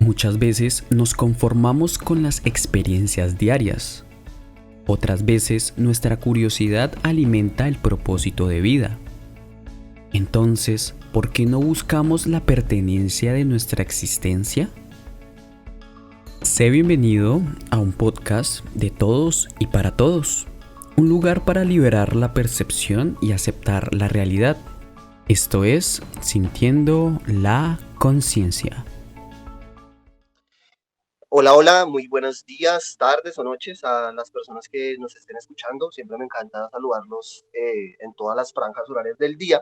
Muchas veces nos conformamos con las experiencias diarias. Otras veces nuestra curiosidad alimenta el propósito de vida. Entonces, ¿por qué no buscamos la pertenencia de nuestra existencia? Sé bienvenido a un podcast de todos y para todos. Un lugar para liberar la percepción y aceptar la realidad. Esto es Sintiendo la Conciencia. Hola, hola, muy buenos días, tardes o noches a las personas que nos estén escuchando. Siempre me encanta saludarlos en todas las franjas horarias del día,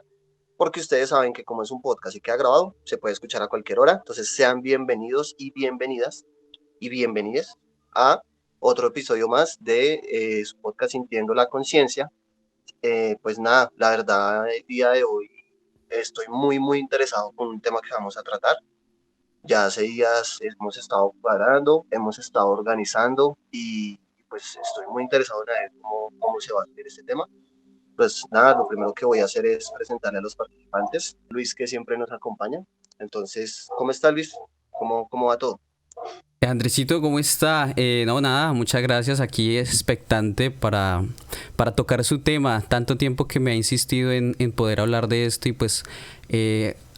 porque ustedes saben que como es un podcast y queda grabado, se puede escuchar a cualquier hora. Entonces sean bienvenidos y bienvenidas y bienvenides a otro episodio más de su podcast Sintiendo la Conciencia. Pues nada, la verdad, el día de hoy estoy muy interesado con un tema que vamos a tratar. Ya hace días hemos estado cuadrando, hemos estado organizando y pues estoy muy interesado en ver cómo se va a hacer este tema. Pues nada, lo primero que voy a hacer es presentarle a los participantes. Luis, que siempre nos acompaña. Entonces, ¿cómo está Luis? ¿Cómo va todo? Andresito, ¿cómo está? No, nada, muchas gracias. Aquí expectante para tocar su tema. Tanto tiempo que me ha insistido en poder hablar de esto y pues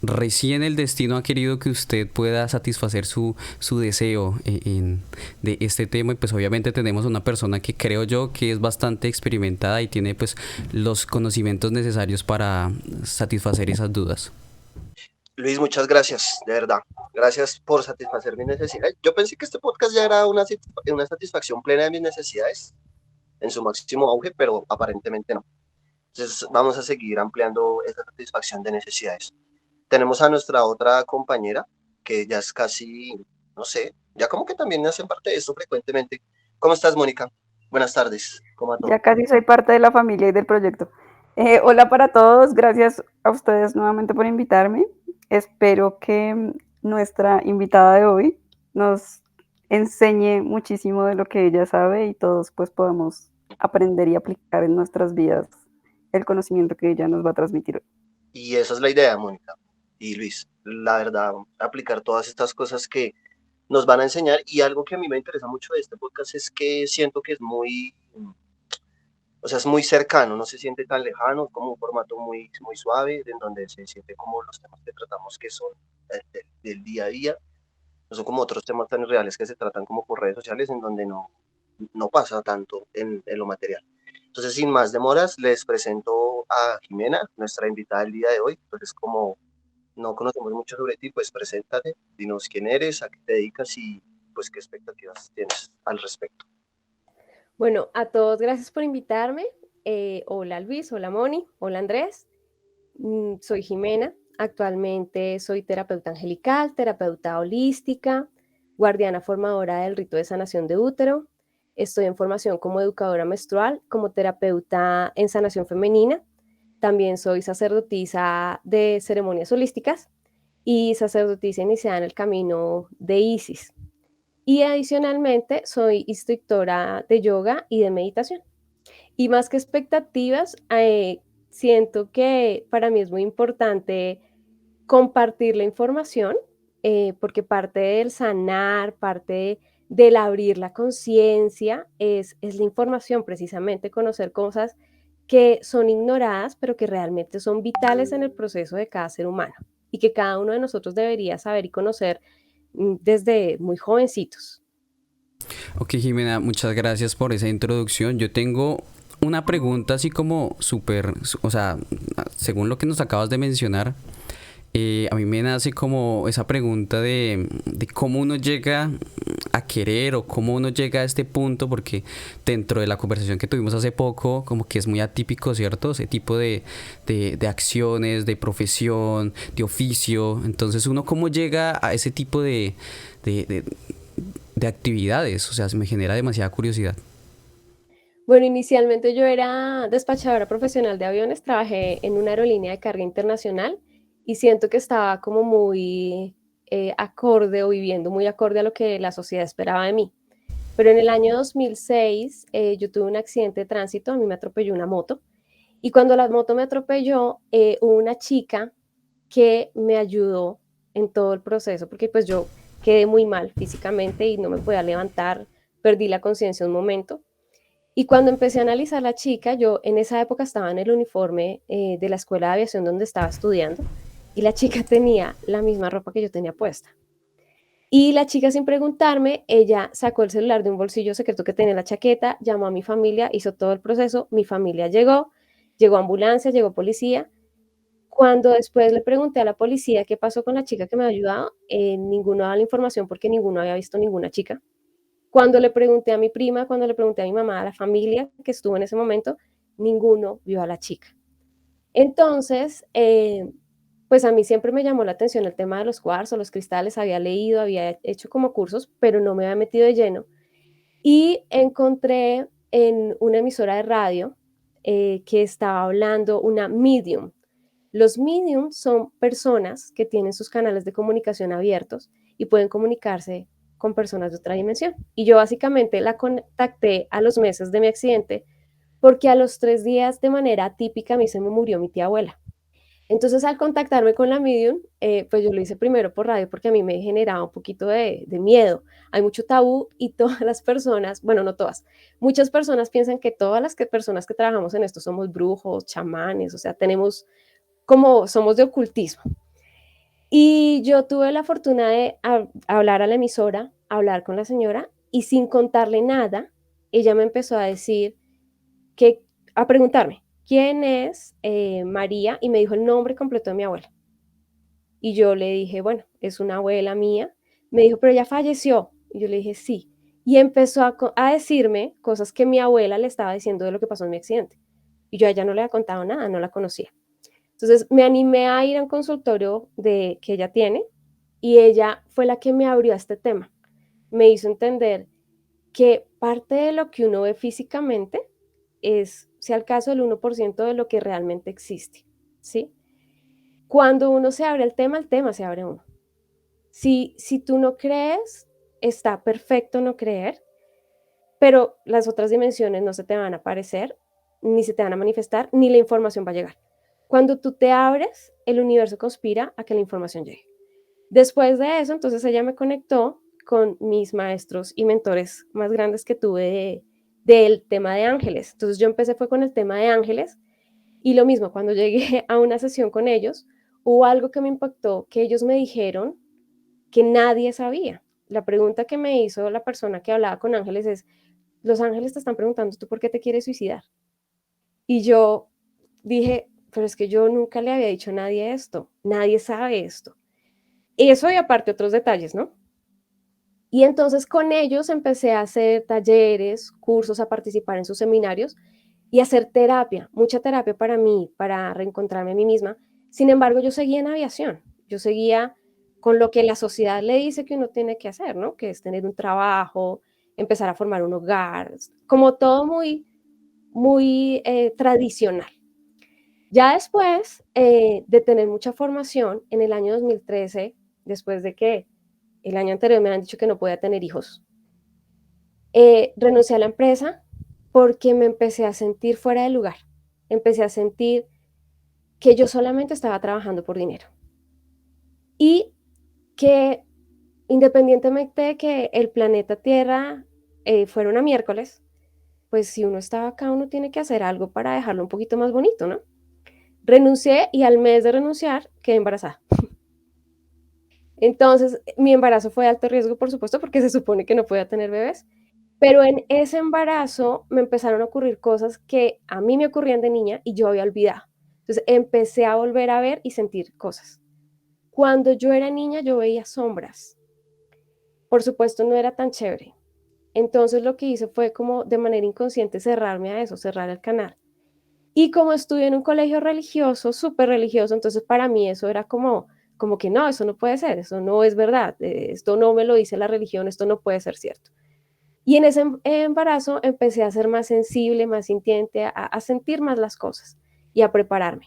recién el destino ha querido que usted pueda satisfacer su deseo de este tema y pues obviamente tenemos una persona que creo yo que es bastante experimentada y tiene pues los conocimientos necesarios para satisfacer esas dudas. Luis, muchas gracias, de verdad. Gracias por satisfacer mis necesidades. Yo pensé que este podcast ya era una satisfacción plena de mis necesidades en su máximo auge, pero aparentemente no. Entonces vamos a seguir ampliando esa satisfacción de necesidades. Tenemos a nuestra otra compañera, que ya es casi, no sé, ya como que también hacen parte de esto frecuentemente. ¿Cómo estás, Mónica? Buenas tardes, ¿cómo va Ya todo? casi soy parte de la familia y del proyecto. Hola para todos, gracias a ustedes nuevamente por invitarme. Espero que nuestra invitada de hoy nos enseñe muchísimo de lo que ella sabe y todos pues podamos aprender y aplicar en nuestras vidas el conocimiento que ella nos va a transmitir hoy. Y esa es la idea, Mónica y Luis. La verdad, aplicar todas estas cosas que nos van a enseñar. Y algo que a mí me interesa mucho de este podcast es que siento que es muy, o sea, es muy cercano, no se siente tan lejano, como un formato muy suave, en donde se siente como los temas que tratamos que son del día a día, no son como otros temas tan reales que se tratan como por redes sociales, en donde no pasa tanto en lo material. Entonces, sin más demoras, les presento a Jimena, nuestra invitada del día de hoy. Entonces, como no conocemos mucho sobre ti, pues preséntate, dinos quién eres, a qué te dedicas y pues qué expectativas tienes al respecto. Bueno, a todos gracias por invitarme. Hola Luis, hola Moni, hola Andrés. Soy Jimena. Actualmente soy terapeuta angelical, terapeuta holística, guardiana formadora del rito de sanación de útero. Estoy en formación como educadora menstrual, como terapeuta en sanación femenina. También soy sacerdotisa de ceremonias holísticas y sacerdotisa iniciada en el camino de Isis. Y adicionalmente soy instructora de yoga y de meditación. Y más que expectativas, siento que para mí es muy importante compartir la información, porque parte del sanar, parte del abrir la conciencia es la información, precisamente conocer cosas que son ignoradas, pero que realmente son vitales en el proceso de cada ser humano y que cada uno de nosotros debería saber y conocer desde muy jovencitos. Ok, Jimena, muchas gracias por esa introducción. Yo tengo una pregunta así como súper, o sea, según lo que nos acabas de mencionar, a mí me nace como esa pregunta de cómo uno llega a querer o cómo uno llega a este punto, porque dentro de la conversación que tuvimos hace poco, como que es muy atípico, ¿cierto? Ese tipo de acciones, de profesión, de oficio. Entonces, ¿uno cómo llega a ese tipo de, de actividades? O sea, se me genera demasiada curiosidad. Bueno, inicialmente yo era despachadora profesional de aviones, trabajé en una aerolínea de carga internacional y siento que estaba como muy acorde o viviendo muy acorde a lo que la sociedad esperaba de mí. Pero en el año 2006 yo tuve un accidente de tránsito, a mí me atropelló una moto y cuando la moto me atropelló hubo una chica que me ayudó en todo el proceso, porque pues yo quedé muy mal físicamente y no me podía levantar, perdí la conciencia un momento. Y cuando empecé a analizar a la chica, yo en esa época estaba en el uniforme de la escuela de aviación donde estaba estudiando y la chica tenía la misma ropa que yo tenía puesta. Y la chica, sin preguntarme, ella sacó el celular de un bolsillo secreto que tenía en la chaqueta, llamó a mi familia, hizo todo el proceso, mi familia llegó, llegó ambulancia, llegó policía. Cuando después le pregunté a la policía qué pasó con la chica que me había ayudado, ninguno daba la información porque ninguno había visto ninguna chica. Cuando le pregunté a mi prima, cuando le pregunté a mi mamá, a la familia que estuvo en ese momento, ninguno vio a la chica. Entonces, pues a mí siempre me llamó la atención el tema de los cuarzos, los cristales, había leído, había hecho como cursos, pero no me había metido de lleno. Y encontré en una emisora de radio que estaba hablando una medium. Los mediums son personas que tienen sus canales de comunicación abiertos y pueden comunicarse con personas de otra dimensión. Y yo básicamente la contacté a los meses de mi accidente porque a los 3 días de manera atípica a mí se me murió mi tía abuela. Entonces, al contactarme con la medium, pues yo lo hice primero por radio porque a mí me generaba un poquito de miedo. Hay mucho tabú y todas las personas, bueno, no todas, muchas personas piensan que todas las personas que trabajamos en esto somos brujos, chamanes, o sea, tenemos como somos de ocultismo. Y yo tuve la fortuna de hablar a la emisora, hablar con la señora y sin contarle nada, ella me empezó a decir que, a preguntarme, ¿quién es María? Y me dijo el nombre completo de mi abuela. Y yo le dije, bueno, es una abuela mía. Me dijo, pero ella falleció. Y yo le dije, sí. Y empezó a decirme cosas que mi abuela le estaba diciendo de lo que pasó en mi accidente. Y yo a ella no le había contado nada, no la conocía. Entonces me animé a ir a un consultorio que ella tiene y ella fue la que me abrió a este tema. Me hizo entender que parte de lo que uno ve físicamente es, si al caso, el 1% de lo que realmente existe, ¿sí? Cuando uno se abre el tema se abre uno. Si tú no crees, está perfecto no creer, pero las otras dimensiones no se te van a aparecer, ni se te van a manifestar, ni la información va a llegar. Cuando tú te abres, el universo conspira a que la información llegue. Después de eso, entonces ella me conectó con mis maestros y mentores más grandes que tuve del tema de ángeles. Entonces yo empecé fue con el tema de ángeles y lo mismo, cuando llegué a una sesión con ellos, hubo algo que me impactó, que ellos me dijeron que nadie sabía. La pregunta que me hizo la persona que hablaba con ángeles es, los ángeles te están preguntando, ¿tú por qué te quieres suicidar? Y yo dije, pero es que yo nunca le había dicho a nadie esto, nadie sabe esto. Eso y aparte otros detalles, ¿no? Y entonces con ellos empecé a hacer talleres, cursos, a participar en sus seminarios y hacer terapia, mucha terapia para mí, para reencontrarme a mí misma. Sin embargo, yo seguía en aviación, yo seguía con lo que la sociedad le dice que uno tiene que hacer, ¿no? Que es tener un trabajo, empezar a formar un hogar, como todo muy, muy tradicional. Ya después de tener mucha formación, en el año 2013, después de que el año anterior me han dicho que no podía tener hijos, renuncié a la empresa porque me empecé a sentir fuera de lugar. Empecé a sentir que yo solamente estaba trabajando por dinero. Y que independientemente de que el planeta Tierra fuera una miércoles, pues si uno estaba acá, uno tiene que hacer algo para dejarlo un poquito más bonito, ¿no? Renuncié y al mes de renunciar quedé embarazada. Entonces, mi embarazo fue de alto riesgo, por supuesto, porque se supone que no podía tener bebés, pero en ese embarazo me empezaron a ocurrir cosas que a mí me ocurrían de niña y yo había olvidado. Entonces, empecé a volver a ver y sentir cosas. Cuando yo era niña, yo veía sombras. Por supuesto, no era tan chévere. Entonces, lo que hice fue como de manera inconsciente cerrarme a eso, cerrar el canal. Y como estuve en un colegio religioso, súper religioso, entonces para mí eso era como que no, eso no puede ser, eso no es verdad, esto no me lo dice la religión, esto no puede ser cierto. Y en ese embarazo empecé a ser más sensible, más sintiente, a sentir más las cosas y a prepararme.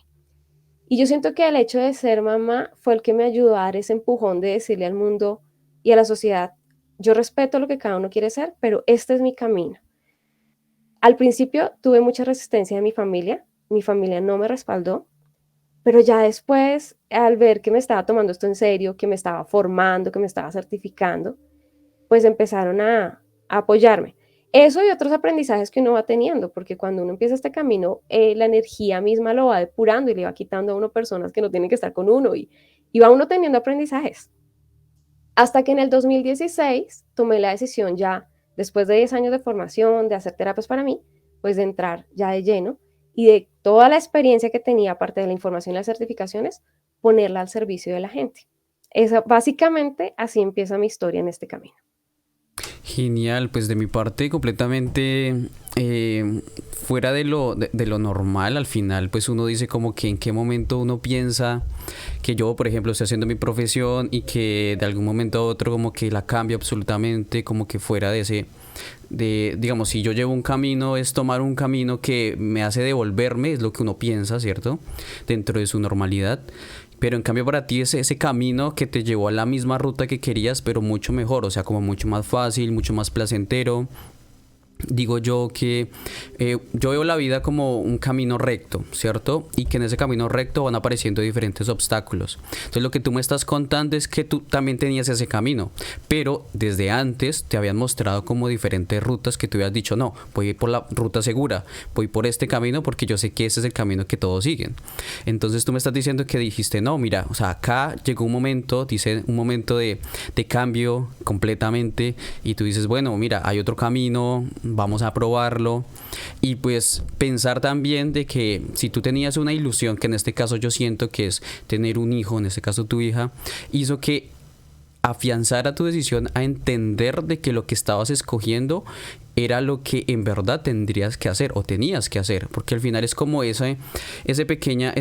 Y yo siento que el hecho de ser mamá fue el que me ayudó a dar ese empujón de decirle al mundo y a la sociedad, yo respeto lo que cada uno quiere ser, pero este es mi camino. Al principio tuve mucha resistencia de mi familia no me respaldó, Pero ya después, al ver que me estaba tomando esto en serio, que me estaba formando, que me estaba certificando, pues empezaron a apoyarme. Eso y otros aprendizajes que uno va teniendo, porque cuando uno empieza este camino, la energía misma lo va depurando y le va quitando a uno personas que no tienen que estar con uno y va uno teniendo aprendizajes. Hasta que en el 2016 tomé la decisión ya, después de 10 años de formación, de hacer terapias para mí, pues de entrar ya de lleno y de toda la experiencia que tenía, aparte de la información y las certificaciones, ponerla al servicio de la gente. Básicamente así empieza mi historia en este camino. Genial, pues de mi parte completamente fuera de lo normal. Al final pues uno dice como que en qué momento uno piensa que yo, por ejemplo, estoy haciendo mi profesión y que de algún momento a otro como que la cambio absolutamente, como que fuera de ese, digamos, si yo llevo un camino, es tomar un camino que me hace devolverme, es lo que uno piensa, ¿cierto? Dentro de su normalidad. Pero en cambio para ti es ese camino que te llevó a la misma ruta que querías, pero mucho mejor, o sea, como mucho más fácil, mucho más placentero. Digo yo que yo veo la vida como un camino recto, ¿cierto? Y que en ese camino recto van apareciendo diferentes obstáculos. Entonces lo que tú me estás contando es que tú también tenías ese camino, pero desde antes te habían mostrado como diferentes rutas que tú habías dicho, no, voy a ir por la ruta segura, voy por este camino porque yo sé que ese es el camino que todos siguen. Entonces tú me estás diciendo que dijiste, no, mira, o sea, acá llegó un momento, dice, un momento de cambio completamente y tú dices, bueno, mira, hay otro camino, vamos a probarlo y pues pensar también de que si tú tenías una ilusión, que en este caso yo siento que es tener un hijo, en este caso tu hija, hizo que afianzara tu decisión a entender de que lo que estabas escogiendo era lo que en verdad tendrías que hacer o tenías que hacer, porque al final es como esa pequeña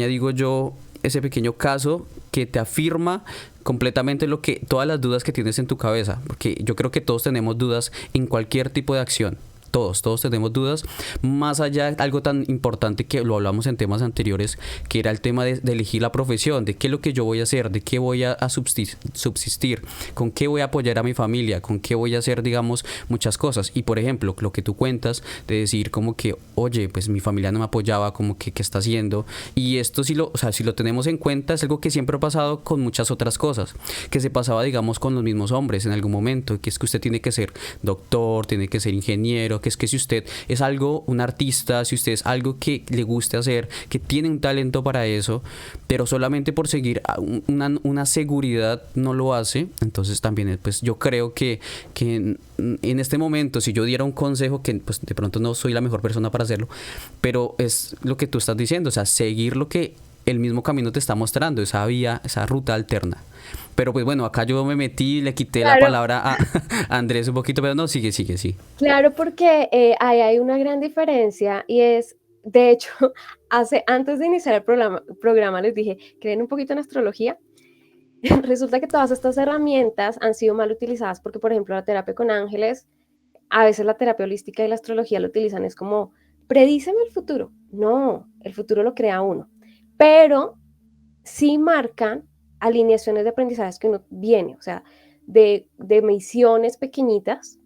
digo yo, ese pequeño caso que te afirma completamente lo que todas las dudas que tienes en tu cabeza, porque yo creo que todos tenemos dudas en cualquier tipo de acción. Todos tenemos dudas, más allá de algo tan importante que lo hablamos en temas anteriores, que era el tema de elegir la profesión, de qué es lo que yo voy a hacer, de qué voy a subsistir, con qué voy a apoyar a mi familia, con qué voy a hacer, digamos, muchas cosas. Y por ejemplo, lo que tú cuentas de decir como que, oye, pues mi familia no me apoyaba, como que, ¿qué está haciendo? Y esto o sea, si lo tenemos en cuenta, es algo que siempre ha pasado con muchas otras cosas, que se pasaba, digamos, con los mismos hombres en algún momento, que es que usted tiene que ser doctor, tiene que ser ingeniero, que es que si usted es algo, un artista, si usted es algo que le guste hacer, que tiene un talento para eso, pero solamente por seguir una seguridad no lo hace, entonces también pues yo creo que en este momento, si yo diera un consejo, que pues de pronto no soy la mejor persona para hacerlo, pero es lo que tú estás diciendo, o sea, seguir lo que el mismo camino te está mostrando, esa vía, esa ruta alterna. Pero pues bueno, acá yo me metí, le quité la Claro, palabra a Andrés un poquito, pero no, sigue, sí. claro, porque ahí hay una gran diferencia y es, de hecho, antes de iniciar el programa les dije, ¿creen un poquito en astrología? Resulta que todas estas herramientas han sido mal utilizadas porque, por ejemplo, la terapia con ángeles, a veces la terapia holística y la astrología lo utilizan, es como, predíceme el futuro. No, el futuro lo crea uno. Pero sí marcan alineaciones de aprendizajes que uno viene, o sea, de misiones pequeñitas.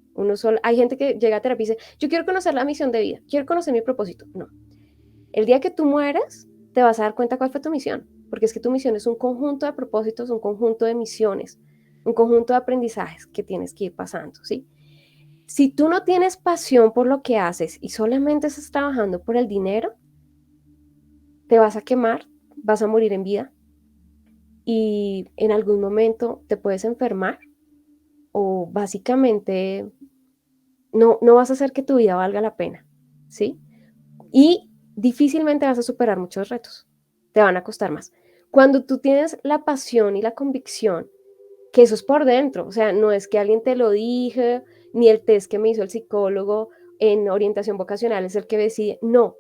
Hay gente que llega a terapia y dice, yo quiero conocer la misión de vida, quiero conocer mi propósito. No, el día que tú mueras, te vas a dar cuenta cuál fue tu misión, porque es que tu misión es un conjunto de propósitos, un conjunto de misiones, un conjunto de aprendizajes que tienes que ir pasando, ¿sí? Si tú no tienes pasión por lo que haces y solamente estás trabajando por el dinero, te vas a quemar, vas a morir en vida y en algún momento te puedes enfermar o básicamente no vas a hacer que tu vida valga la pena, ¿sí? Y difícilmente vas a superar muchos retos, te van a costar más. Cuando tú tienes la pasión y la convicción, que eso es por dentro, o sea, no es que alguien te lo dije, ni el test que me hizo el psicólogo en orientación vocacional es el que decide, no,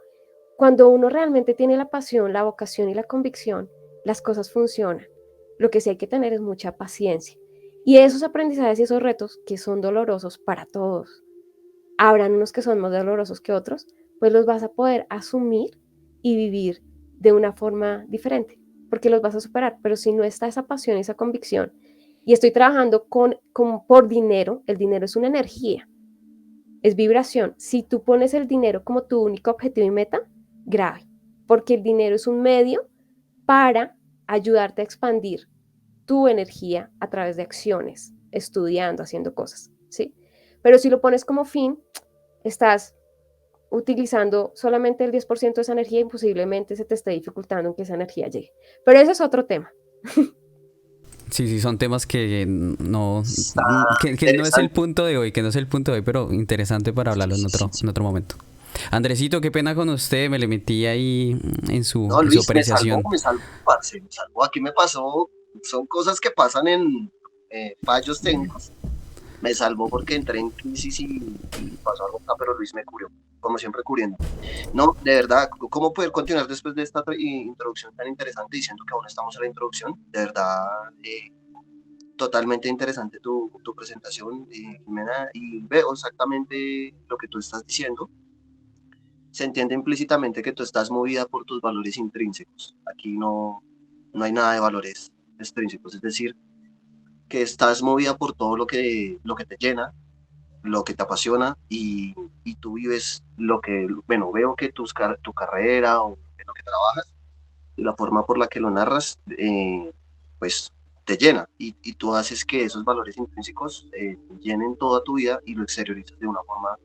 cuando uno realmente tiene la pasión, la vocación y la convicción, las cosas funcionan. Lo que sí hay que tener es mucha paciencia. Y esos aprendizajes y esos retos que son dolorosos para todos, habrán unos que son más dolorosos que otros, pues los vas a poder asumir y vivir de una forma diferente, porque los vas a superar. Pero si no está esa pasión, esa convicción, y estoy trabajando por dinero, el dinero es una energía, es vibración. Si tú pones el dinero como tu único objetivo y meta, grave, porque el dinero es un medio para ayudarte a expandir tu energía a través de acciones, estudiando, haciendo cosas, ¿sí? Pero si lo pones como fin, estás utilizando solamente el 10% de esa energía y posiblemente se te esté dificultando en que esa energía llegue. Pero ese es otro tema. Sí, sí, son temas que no, Está que no es el interesante. punto de hoy, que no es el punto de hoy, pero interesante para Sí, hablarlo sí, sí, en sí. otro momento. Andresito, qué pena con usted, me le metí ahí No, en su Luis, apreciación. me salvó, parce, me salvó. Aquí me pasó, son cosas que pasan en fallos técnicos. Me salvó porque entré en crisis y pasó algo acá, pero Luis me cubrió, como siempre cubriendo. No, de verdad, ¿cómo poder continuar después de esta introducción tan interesante diciendo que aún estamos en la introducción? De verdad, totalmente interesante tu presentación, Jimena, y veo exactamente lo que tú estás diciendo. Se entiende implícitamente que tú estás movida por tus valores intrínsecos. Aquí no hay nada de valores extrínsecos, es decir, que estás movida por todo lo que te llena, lo que te apasiona y tú vives lo que, bueno, veo que tu carrera o en lo que trabajas y la forma por la que lo narras, pues te llena y tú haces que esos valores intrínsecos llenen toda tu vida y lo exteriorizas de una forma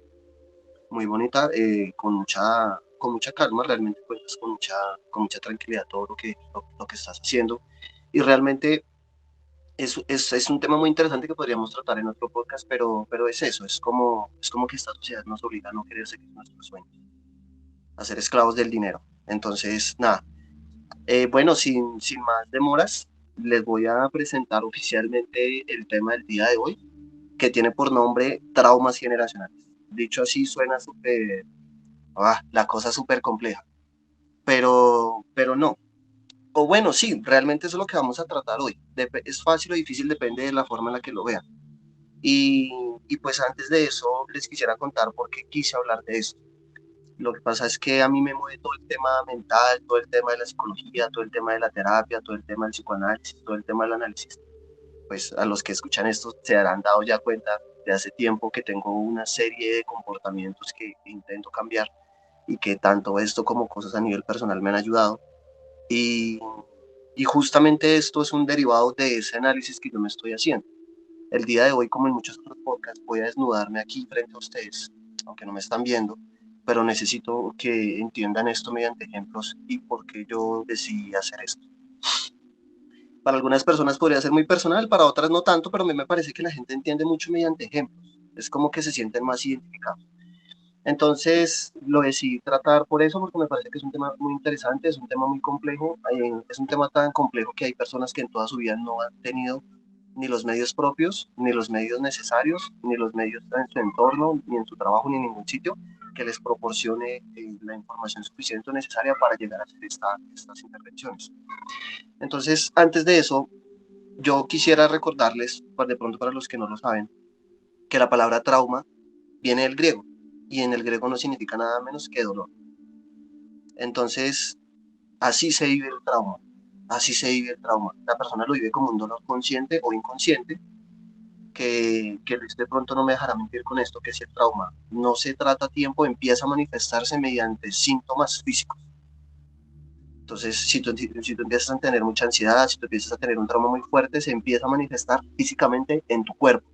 muy bonita, con mucha calma, realmente cuentas con mucha tranquilidad todo lo que estás haciendo y realmente es un tema muy interesante que podríamos tratar en otro podcast, pero es eso, es como que esta sociedad nos obliga a no querer seguir nuestros sueños, a ser esclavos del dinero. Entonces, nada, bueno, sin más demoras, les voy a presentar oficialmente el tema del día de hoy, que tiene por nombre traumas generacionales. Dicho así, suena súper, la cosa súper compleja, pero no. O bueno, sí, realmente eso es lo que vamos a tratar hoy. Es fácil o difícil, depende de la forma en la que lo vean. Y, y pues antes de eso les quisiera contar por qué quise hablar de esto. Lo que pasa es que a mí me mueve todo el tema mental, todo el tema de la psicología, todo el tema de la terapia, todo el tema del psicoanálisis, todo el tema del análisis. Pues a los que escuchan esto se habrán dado ya cuenta de hace tiempo que tengo una serie de comportamientos que intento cambiar y que tanto esto como cosas a nivel personal me han ayudado. Y, y justamente esto es un derivado de ese análisis que yo me estoy haciendo. El día de hoy, como en muchos otros podcasts, voy a desnudarme aquí frente a ustedes, aunque no me están viendo, pero necesito que entiendan esto mediante ejemplos y por qué yo decidí hacer esto. Para algunas personas podría ser muy personal, para otras no tanto, pero a mí me parece que la gente entiende mucho mediante ejemplos. Es como que se sienten más identificados. Entonces lo decidí tratar por eso, porque me parece que es un tema muy interesante, es un tema muy complejo, es un tema tan complejo que hay personas que en toda su vida no han tenido ni los medios propios, ni los medios necesarios, ni los medios en su entorno, ni en su trabajo, ni en ningún sitio que les proporcione la información suficiente o necesaria para llegar a hacer estas intervenciones. Entonces, antes de eso, yo quisiera recordarles, pues de pronto para los que no lo saben, que la palabra trauma viene del griego y en el griego no significa nada menos que dolor. Entonces, así se vive el trauma, así se vive el trauma. La persona lo vive como un dolor consciente o inconsciente, que Luis de pronto no me dejará mentir con esto, que si el trauma no se trata a tiempo, empieza a manifestarse mediante síntomas físicos. Entonces, si tú empiezas a tener mucha ansiedad, si tú empiezas a tener un trauma muy fuerte, se empieza a manifestar físicamente en tu cuerpo.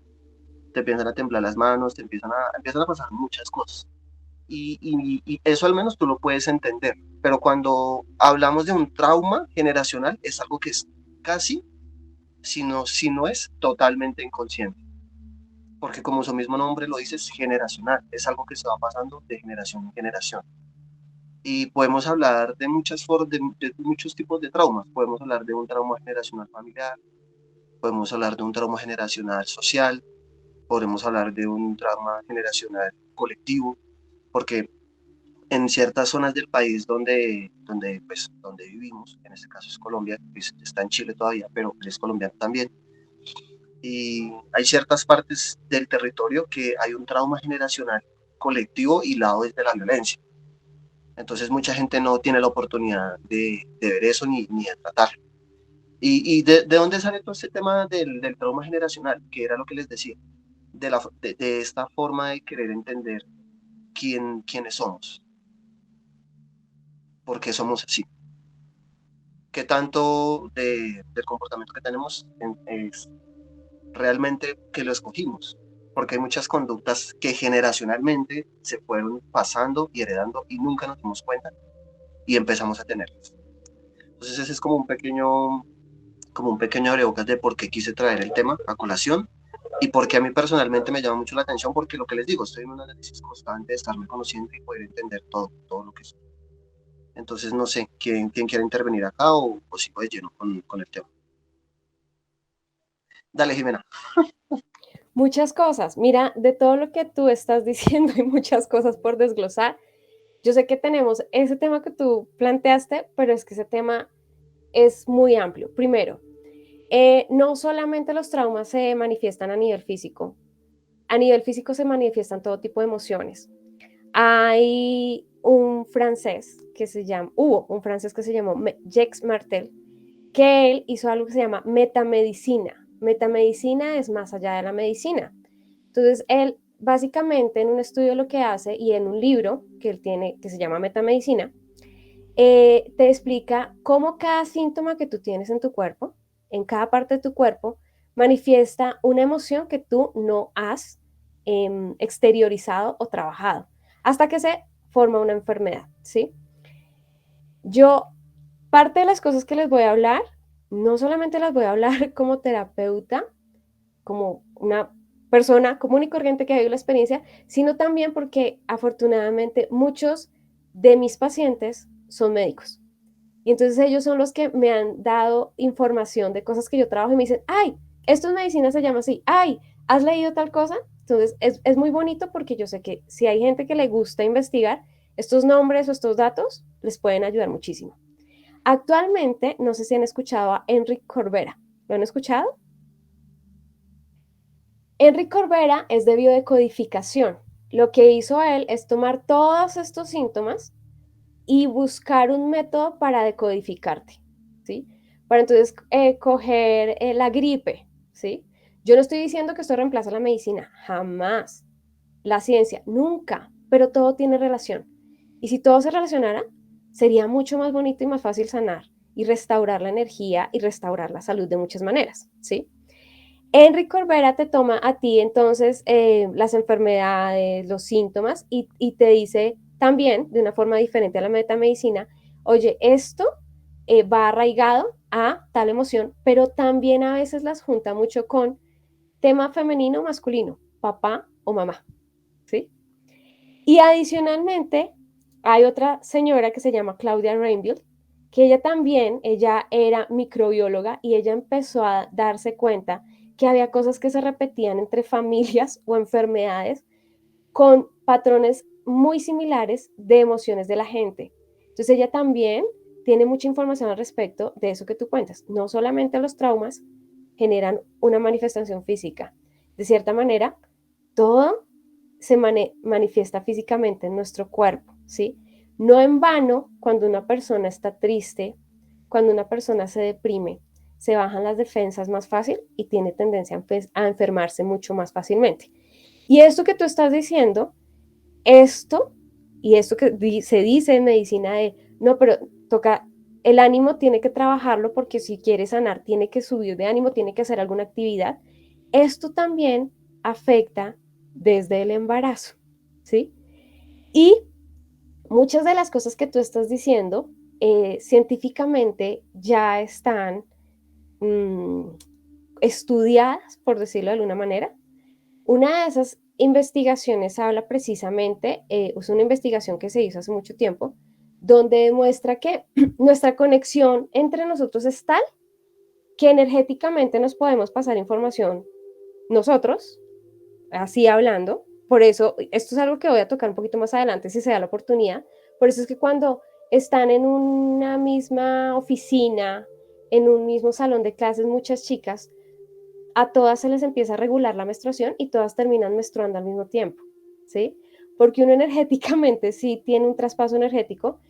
Te empiezan a temblar las manos, empiezan a pasar muchas cosas. Y eso al menos tú lo puedes entender. Pero cuando hablamos de un trauma generacional, es algo que es casi, si no es totalmente inconsciente. Porque como su mismo nombre lo dice, es generacional. Es algo que se va pasando de generación en generación. Y podemos hablar de de muchos tipos de traumas. Podemos hablar de un trauma generacional familiar, podemos hablar de un trauma generacional social, podemos hablar de un trauma generacional colectivo, porque en ciertas zonas del país donde vivimos, en este caso es Colombia, pues está en Chile todavía, pero es colombiano también, y hay ciertas partes del territorio que hay un trauma generacional colectivo hilado desde la violencia. Entonces mucha gente no tiene la oportunidad de ver eso ni de tratarlo. De dónde sale todo este tema del trauma generacional? Que era lo que les decía, de esta forma de querer entender quiénes somos, por qué somos así, qué tanto del comportamiento que tenemos es realmente que lo escogimos, porque hay muchas conductas que generacionalmente se fueron pasando y heredando y nunca nos dimos cuenta y empezamos a tenerlas. Entonces ese es como un pequeño abrebocas de por qué quise traer el tema a colación y porque a mí personalmente me llama mucho la atención porque lo que les digo, estoy en un análisis constante de estarme conociendo y poder entender todo lo que es. Entonces no sé quién quiere intervenir acá o sigo de lleno con el tema. Dale, Jimena. Muchas cosas. Mira, de todo lo que tú estás diciendo, hay muchas cosas por desglosar. Yo sé que tenemos ese tema que tú planteaste, pero es que ese tema es muy amplio. Primero, no solamente los traumas se manifiestan a nivel físico se manifiestan todo tipo de emociones. Hubo un francés que se llamó Jacques Martel, que él hizo algo que se llama metamedicina. Metamedicina es más allá de la medicina. Entonces, él básicamente en un estudio lo que hace y en un libro que él tiene que se llama Metamedicina, te explica cómo cada síntoma que tú tienes en tu cuerpo, en cada parte de tu cuerpo, manifiesta una emoción que tú no has exteriorizado o trabajado, hasta que se forma una enfermedad, ¿sí? Parte de las cosas que les voy a hablar, no solamente las voy a hablar como terapeuta, como una persona común y corriente que ha vivido la experiencia, sino también porque afortunadamente muchos de mis pacientes son médicos. Y entonces ellos son los que me han dado información de cosas que yo trabajo y me dicen, ay, esto en medicina se llama así, ay, ¿has leído tal cosa? Entonces es muy bonito porque yo sé que si hay gente que le gusta investigar, estos nombres o estos datos les pueden ayudar muchísimo. Actualmente, no sé si han escuchado a Enric Corbera. ¿Lo han escuchado? Enric Corbera es de biodecodificación. Lo que hizo él es tomar todos estos síntomas y buscar un método para decodificarte, ¿sí? Para entonces coger la gripe, ¿sí? Yo no estoy diciendo que esto reemplaza la medicina, jamás. La ciencia, nunca, pero todo tiene relación. Y si todo se relacionara, sería mucho más bonito y más fácil sanar y restaurar la energía y restaurar la salud de muchas maneras, ¿sí? Enric Corbera te toma a ti entonces las enfermedades, los síntomas y te dice también de una forma diferente a la metamedicina, oye, esto va arraigado a tal emoción, pero también a veces las junta mucho con tema femenino o masculino, papá o mamá, ¿sí? Y adicionalmente hay otra señora que se llama Claudia Rainville, que ella era microbióloga y ella empezó a darse cuenta que había cosas que se repetían entre familias o enfermedades con patrones muy similares de emociones de la gente. Entonces ella también tiene mucha información al respecto de eso que tú cuentas. No solamente los traumas generan una manifestación física. De cierta manera, todo se manifiesta físicamente en nuestro cuerpo, ¿sí? No en vano, cuando una persona está triste, cuando una persona se deprime, se bajan las defensas más fácil y tiene tendencia a enfermarse mucho más fácilmente. Y esto que tú estás diciendo, esto que se dice en medicina de, no, pero toca, el ánimo tiene que trabajarlo porque si quiere sanar, tiene que subir de ánimo, tiene que hacer alguna actividad. Esto también afecta desde el embarazo, ¿sí? Y muchas de las cosas que tú estás diciendo científicamente ya están estudiadas, por decirlo de alguna manera. Una de esas investigaciones habla precisamente, es una investigación que se hizo hace mucho tiempo, donde demuestra que nuestra conexión entre nosotros es tal que energéticamente nos podemos pasar información nosotros, así hablando. Por eso, esto es algo que voy a tocar un poquito más adelante si se da la oportunidad. Por eso es que cuando están en una misma oficina, en un mismo salón de clases, muchas chicas, a todas se les empieza a regular la menstruación y todas terminan menstruando al mismo tiempo, ¿sí? Porque uno energéticamente sí tiene un traspaso energético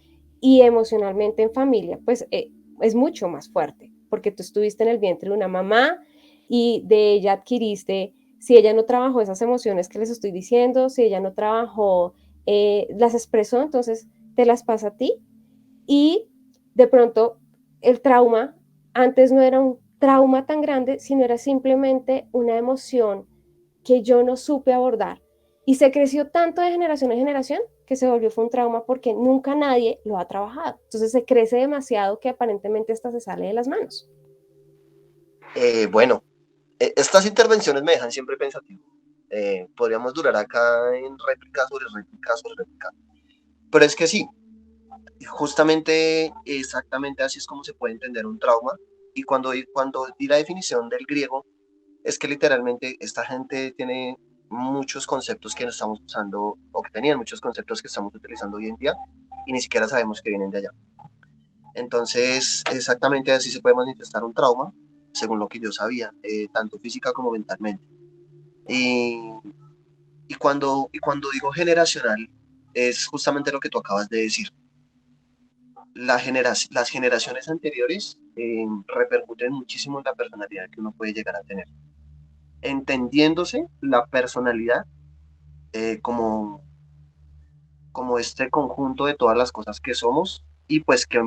y emocionalmente en familia, pues es mucho más fuerte, porque tú estuviste en el vientre de una mamá y de ella adquiriste, si ella no trabajó esas emociones que les estoy diciendo, si ella no trabajó, las expresó, entonces te las pasa a ti y de pronto el trauma antes no era un trauma tan grande, sino era simplemente una emoción que yo no supe abordar. Y se creció tanto de generación en generación que se volvió fue un trauma porque nunca nadie lo ha trabajado. Entonces se crece demasiado que aparentemente hasta se sale de las manos. Bueno, estas intervenciones me dejan siempre pensativo. Podríamos durar acá en réplica sobre réplica sobre réplica. Pero es que sí, justamente, exactamente así es como se puede entender un trauma. Y cuando di la definición del griego, es que literalmente esta gente tiene muchos conceptos que estamos usando, o que tenían muchos conceptos que estamos utilizando hoy en día, y ni siquiera sabemos que vienen de allá. Entonces, exactamente así se puede manifestar un trauma, según lo que yo sabía, tanto física como mentalmente. Y, y cuando digo generacional, es justamente lo que tú acabas de decir. Las generaciones anteriores repercuten muchísimo en la personalidad que uno puede llegar a tener. Entendiéndose la personalidad como, como este conjunto de todas las cosas que somos y pues que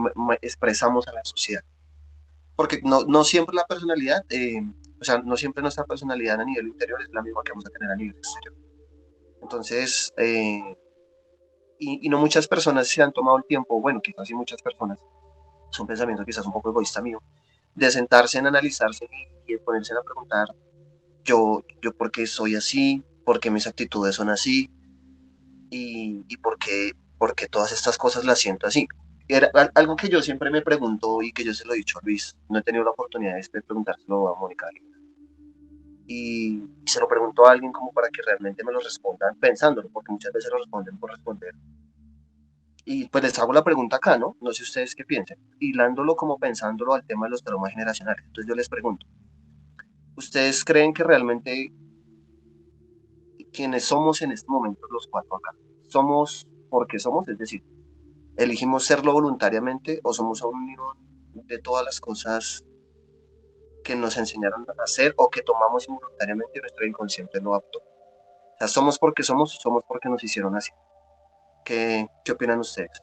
expresamos a la sociedad. Porque no siempre la personalidad, o sea, no siempre nuestra personalidad a nivel interior es la misma que vamos a tener a nivel exterior. Entonces, y no muchas personas se han tomado el tiempo, bueno, quizás sí muchas personas, es un pensamiento quizás un poco egoísta mío, de sentarse en analizarse y de ponerse a preguntar, yo por qué soy así, por qué mis actitudes son así, y por qué todas estas cosas las siento así. Era algo que yo siempre me pregunto y que yo se lo he dicho a Luis, no he tenido la oportunidad de preguntárselo a Mónica. Y se lo pregunto a alguien como para que realmente me lo respondan pensándolo, porque muchas veces lo responden por responder. Y pues les hago la pregunta acá, ¿no? No sé ustedes qué piensen. Hilándolo como pensándolo al tema de los traumas generacionales. Entonces yo les pregunto, ¿ustedes creen que realmente quienes somos en este momento los cuatro acá, somos porque somos? Es decir, ¿elegimos serlo voluntariamente o somos a un nivel de todas las cosas que nos enseñaron a hacer o que tomamos involuntariamente y nuestro inconsciente lo apto? O sea, somos porque nos hicieron así. ¿Qué opinan ustedes?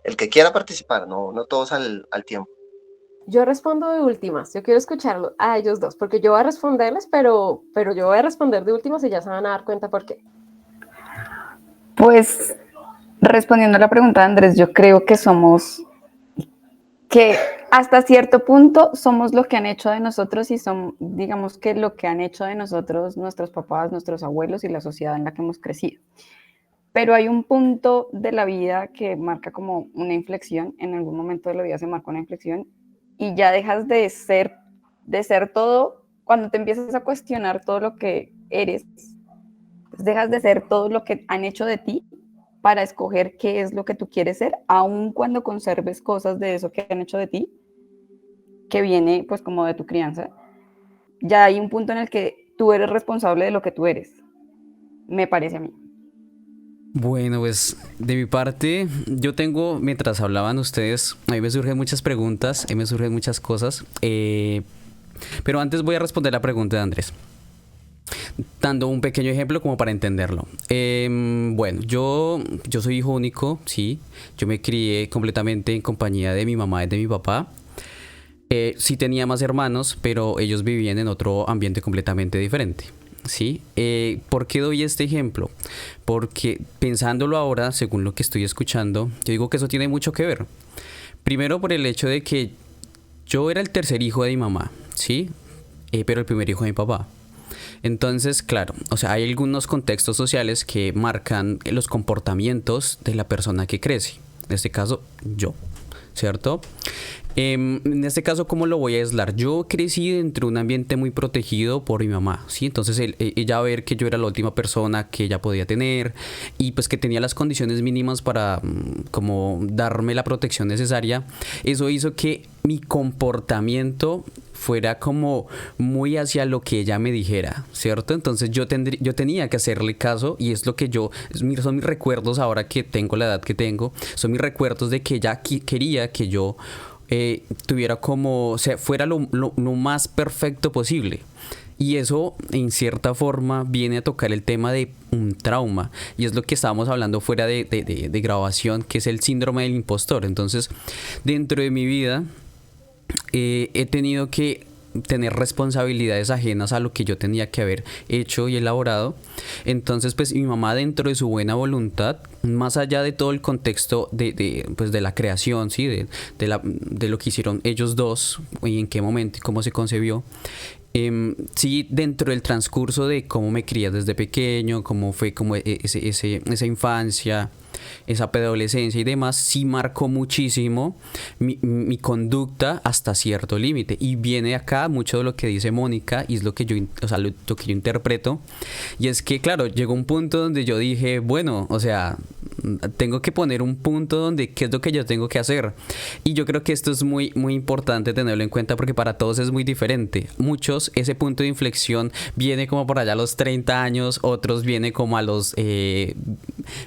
El que quiera participar, no todos al tiempo. Yo respondo de últimas, yo quiero escucharlo a ellos dos, porque yo voy a responderles, pero yo voy a responder de últimas y ya se van a dar cuenta por qué. Pues respondiendo a la pregunta de Andrés, yo creo que que hasta cierto punto somos lo que han hecho de nosotros y son, digamos que lo que han hecho de nosotros nuestros papás, nuestros abuelos y la sociedad en la que hemos crecido. Pero hay un punto de la vida que marca como una inflexión, en algún momento de la vida se marca una inflexión y ya dejas de ser todo, cuando te empiezas a cuestionar todo lo que eres, pues dejas de ser todo lo que han hecho de ti para escoger qué es lo que tú quieres ser, aun cuando conserves cosas de eso que han hecho de ti, que viene pues como de tu crianza. Ya hay un punto en el que tú eres responsable de lo que tú eres, me parece a mí. Bueno, pues de mi parte, yo tengo, mientras hablaban ustedes, a mí me surgen muchas preguntas, me surgen muchas cosas, pero antes voy a responder la pregunta de Andrés, dando un pequeño ejemplo como para entenderlo. Bueno, yo soy hijo único, sí, yo me crié completamente en compañía de mi mamá y de mi papá. Sí tenía más hermanos, pero ellos vivían en otro ambiente completamente diferente. ¿Sí? ¿Por qué doy este ejemplo? Porque pensándolo ahora, según lo que estoy escuchando, yo digo que eso tiene mucho que ver. Primero por el hecho de que yo era el tercer hijo de mi mamá, ¿sí? Pero el primer hijo de mi papá. Entonces, claro, o sea, hay algunos contextos sociales que marcan los comportamientos de la persona que crece. En este caso, yo, ¿cierto? En este caso, ¿cómo lo voy a aislar? Yo crecí dentro de un ambiente muy protegido por mi mamá, ¿sí? Entonces ella ver que yo era la última persona que ella podía tener y pues que tenía las condiciones mínimas para como darme la protección necesaria, eso hizo que mi comportamiento fuera como muy hacia lo que ella me dijera, ¿cierto? Entonces yo tenía que hacerle caso y es lo que son mis recuerdos ahora que tengo la edad que tengo, son mis recuerdos de que ella quería que yo tuviera como, o sea, fuera lo más perfecto posible. Y eso, en cierta forma, viene a tocar el tema de un trauma. Y es lo que estábamos hablando fuera de grabación, que es el síndrome del impostor. Entonces, dentro de mi vida, he tenido que tener responsabilidades ajenas a lo que yo tenía que haber hecho y elaborado. Entonces, pues mi mamá, dentro de su buena voluntad, más allá de todo el contexto pues, de la creación, ¿sí? De lo que hicieron ellos dos y en qué momento y cómo se concebió, sí, dentro del transcurso de cómo me crié desde pequeño, cómo fue como esa infancia, esa preadolescencia y demás, sí marcó muchísimo mi conducta hasta cierto límite. Y viene acá mucho de lo que dice Mónica, y es lo que yo, o sea, lo que yo interpreto. Y es que, claro, llegó un punto donde yo dije, bueno, o sea, tengo que poner un punto donde qué es lo que yo tengo que hacer. Y yo creo que esto es muy, muy importante tenerlo en cuenta, porque para todos es muy diferente. Muchos, ese punto de inflexión viene como por allá a los 30 años, otros viene como a los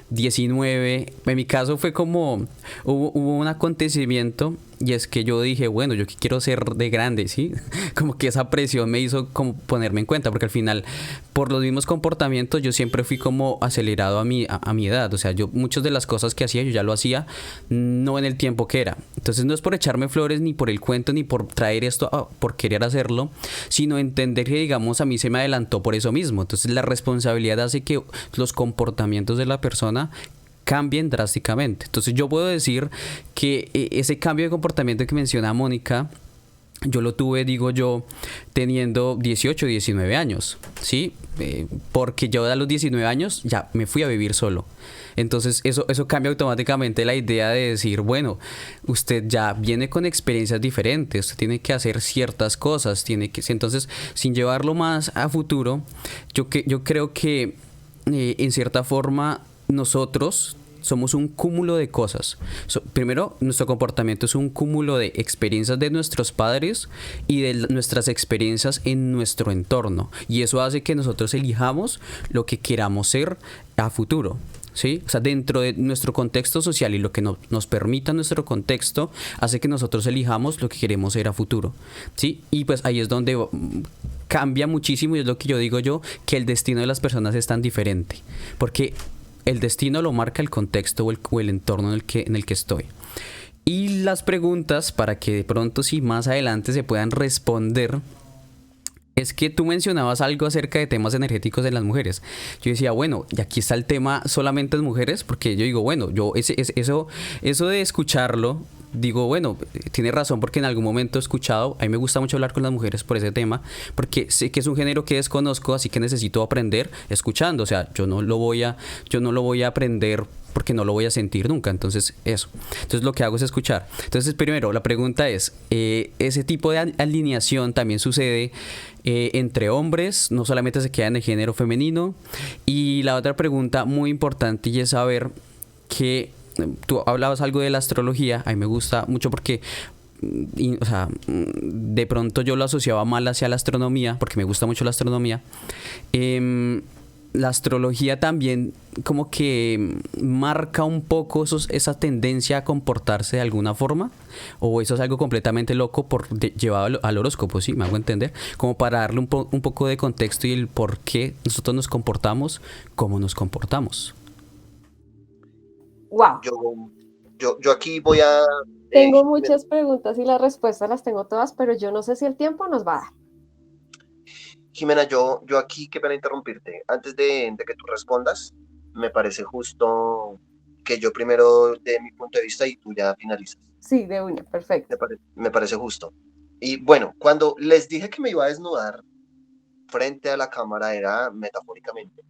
19. En mi caso fue como, hubo un acontecimiento, y es que yo dije, bueno, yo quiero ser de grande, ¿sí? Como que esa presión me hizo como ponerme en cuenta, porque al final, por los mismos comportamientos, yo siempre fui como acelerado a mi edad. O sea, yo muchas de las cosas que hacía, yo ya lo hacía no en el tiempo que era. Entonces no es por echarme flores, ni por el cuento, ni por traer esto por querer hacerlo, sino entender que, digamos, a mí se me adelantó por eso mismo. Entonces la responsabilidad hace que los comportamientos de la persona cambien drásticamente. Entonces yo puedo decir que ese cambio de comportamiento que menciona Mónica, yo lo tuve, digo yo, teniendo 18, 19 años, ¿sí? Porque yo a los 19 años ya me fui a vivir solo. Entonces eso cambia automáticamente la idea de decir, bueno, usted ya viene con experiencias diferentes, usted tiene que hacer ciertas cosas, entonces, sin llevarlo más a futuro, yo creo que en cierta forma nosotros somos un cúmulo de cosas. Primero, nuestro comportamiento es un cúmulo de experiencias de nuestros padres y de nuestras experiencias en nuestro entorno. Y eso hace que nosotros elijamos lo que queramos ser a futuro, ¿sí? O sea, dentro de nuestro contexto social y lo que nos permita nuestro contexto, hace que nosotros elijamos lo que queremos ser a futuro, ¿sí? Y pues ahí es donde cambia muchísimo, y es lo que yo digo yo, que el destino de las personas es tan diferente. Porque el destino lo marca el contexto o el entorno en el que estoy. Y las preguntas, para que de pronto sí más adelante se puedan responder, es que tú mencionabas algo acerca de temas energéticos de las mujeres. Yo decía, bueno, y aquí está el tema solamente de mujeres, porque yo digo, bueno, eso de escucharlo, digo, bueno, tiene razón, porque en algún momento he escuchado, a mí me gusta mucho hablar con las mujeres por ese tema, porque sé que es un género que desconozco, así que necesito aprender escuchando. O sea, yo no lo voy a aprender porque no lo voy a sentir nunca. Entonces, eso. Entonces, lo que hago es escuchar. Entonces, primero, la pregunta es, ¿ese tipo de alineación también sucede entre hombres? ¿No solamente se queda en el género femenino? Y la otra pregunta muy importante, y es saber que tú hablabas algo de la astrología. A mí me gusta mucho porque o sea, de pronto yo lo asociaba mal hacia la astronomía, porque me gusta mucho la astronomía. La astrología también como que marca un poco esa tendencia a comportarse de alguna forma, o eso es algo completamente loco llevado al horóscopo, ¿sí? Me hago entender, como para darle un poco de contexto y el por qué nosotros nos comportamos como nos comportamos. Wow. Yo aquí voy a... Tengo muchas preguntas y las respuestas las tengo todas, pero yo no sé si el tiempo nos va a dar. Jimena, yo aquí, qué pena interrumpirte. Antes de que tú respondas, me parece justo que yo primero dé mi punto de vista y tú ya finalizas. Sí, de una, perfecto. Me parece justo. Y bueno, cuando les dije que me iba a desnudar frente a la cámara era metafóricamente,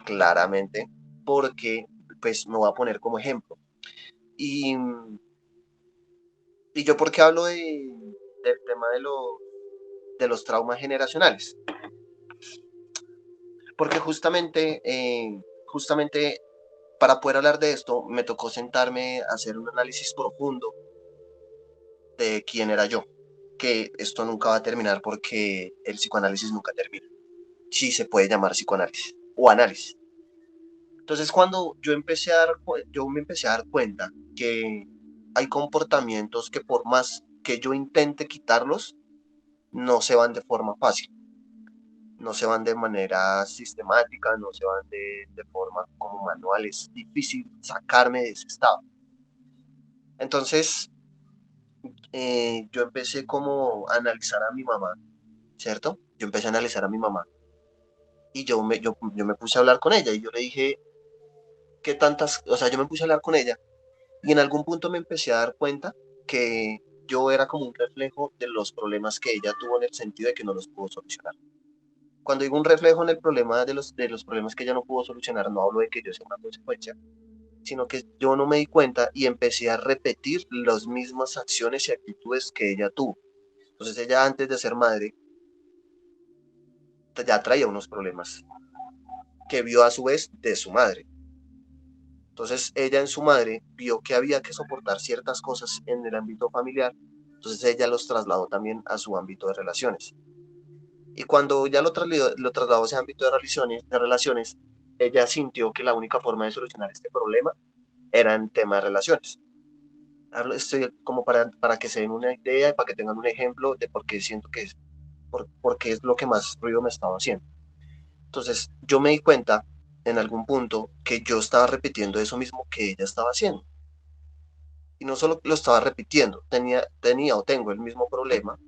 claramente, porque pues me voy a poner como ejemplo. Y yo, ¿por qué hablo del tema de los traumas generacionales? Porque justamente para poder hablar de esto, me tocó sentarme a hacer un análisis profundo de quién era yo. Que esto nunca va a terminar porque el psicoanálisis nunca termina. Sí se puede llamar psicoanálisis o análisis. Entonces, cuando yo me empecé a dar cuenta que hay comportamientos que por más que yo intente quitarlos, no se van de forma fácil. no se van de manera sistemática, no se van de forma como manual, es difícil sacarme de ese estado. Entonces, yo empecé como a analizar a mi mamá, ¿cierto? Yo empecé a analizar a mi mamá y yo me puse a hablar con ella y yo le dije, ¿qué tantas? O sea, yo me puse a hablar con ella y en algún punto me empecé a dar cuenta que yo era como un reflejo de los problemas que ella tuvo en el sentido de que no los pudo solucionar. Cuando digo un reflejo en el problema de los problemas que ella no pudo solucionar, no hablo de que yo sea una consecuencia, sino que yo no me di cuenta y empecé a repetir las mismas acciones y actitudes que ella tuvo. Entonces ella antes de ser madre ya traía unos problemas que vio a su vez de su madre. Entonces ella en su madre vio que había que soportar ciertas cosas en el ámbito familiar, entonces ella los trasladó también a su ámbito de relaciones. Y cuando ya lo trasladó a ese ámbito de relaciones, ella sintió que la única forma de solucionar este problema era en tema de relaciones. Estoy como para que se den una idea y para que tengan un ejemplo de por qué siento que porque es lo que más ruido me estaba haciendo. Entonces yo me di cuenta en algún punto que yo estaba repitiendo eso mismo que ella estaba haciendo. Y no solo lo estaba repitiendo, tenía o tengo el mismo problema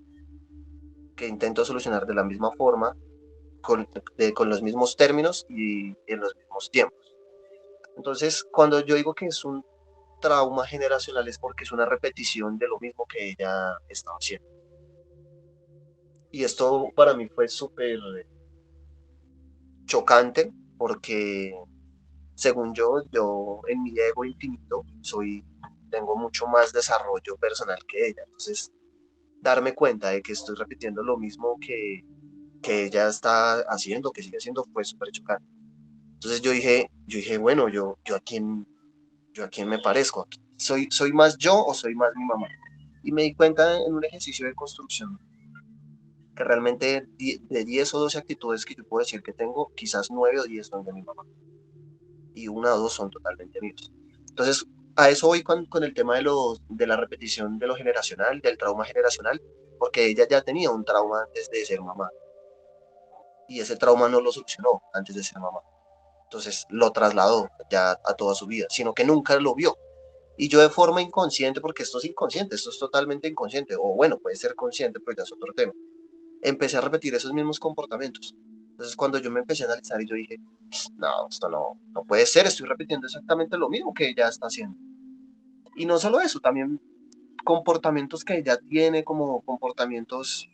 que intento solucionar de la misma forma, con los mismos términos y en los mismos tiempos. Entonces, cuando yo digo que es un trauma generacional es porque es una repetición de lo mismo que ella estaba haciendo. Y esto para mí fue súper chocante porque según yo en mi ego infinito tengo mucho más desarrollo personal que ella. Entonces, darme cuenta de que estoy repitiendo lo mismo que ella está haciendo, que sigue haciendo, fue súper chocante. Entonces yo dije, bueno, yo a quién me parezco. ¿Soy más yo o soy más mi mamá? Y me di cuenta en un ejercicio de construcción que realmente de 10 o 12 actitudes que yo puedo decir que tengo, quizás 9 o 10 son de mi mamá. Y una o dos son totalmente míos. Entonces, a eso voy con el tema de la repetición de lo generacional, del trauma generacional, porque ella ya tenía un trauma antes de ser mamá. Y ese trauma no lo solucionó antes de ser mamá. Entonces lo trasladó ya a toda su vida, sino que nunca lo vio. Y yo de forma inconsciente, porque esto es inconsciente, esto es totalmente inconsciente, o bueno, puede ser consciente, pero ya es otro tema, empecé a repetir esos mismos comportamientos. Entonces cuando yo me empecé a analizar y yo dije, no, esto no puede ser, estoy repitiendo exactamente lo mismo que ella está haciendo. Y no solo eso, también comportamientos que ella tiene, como comportamientos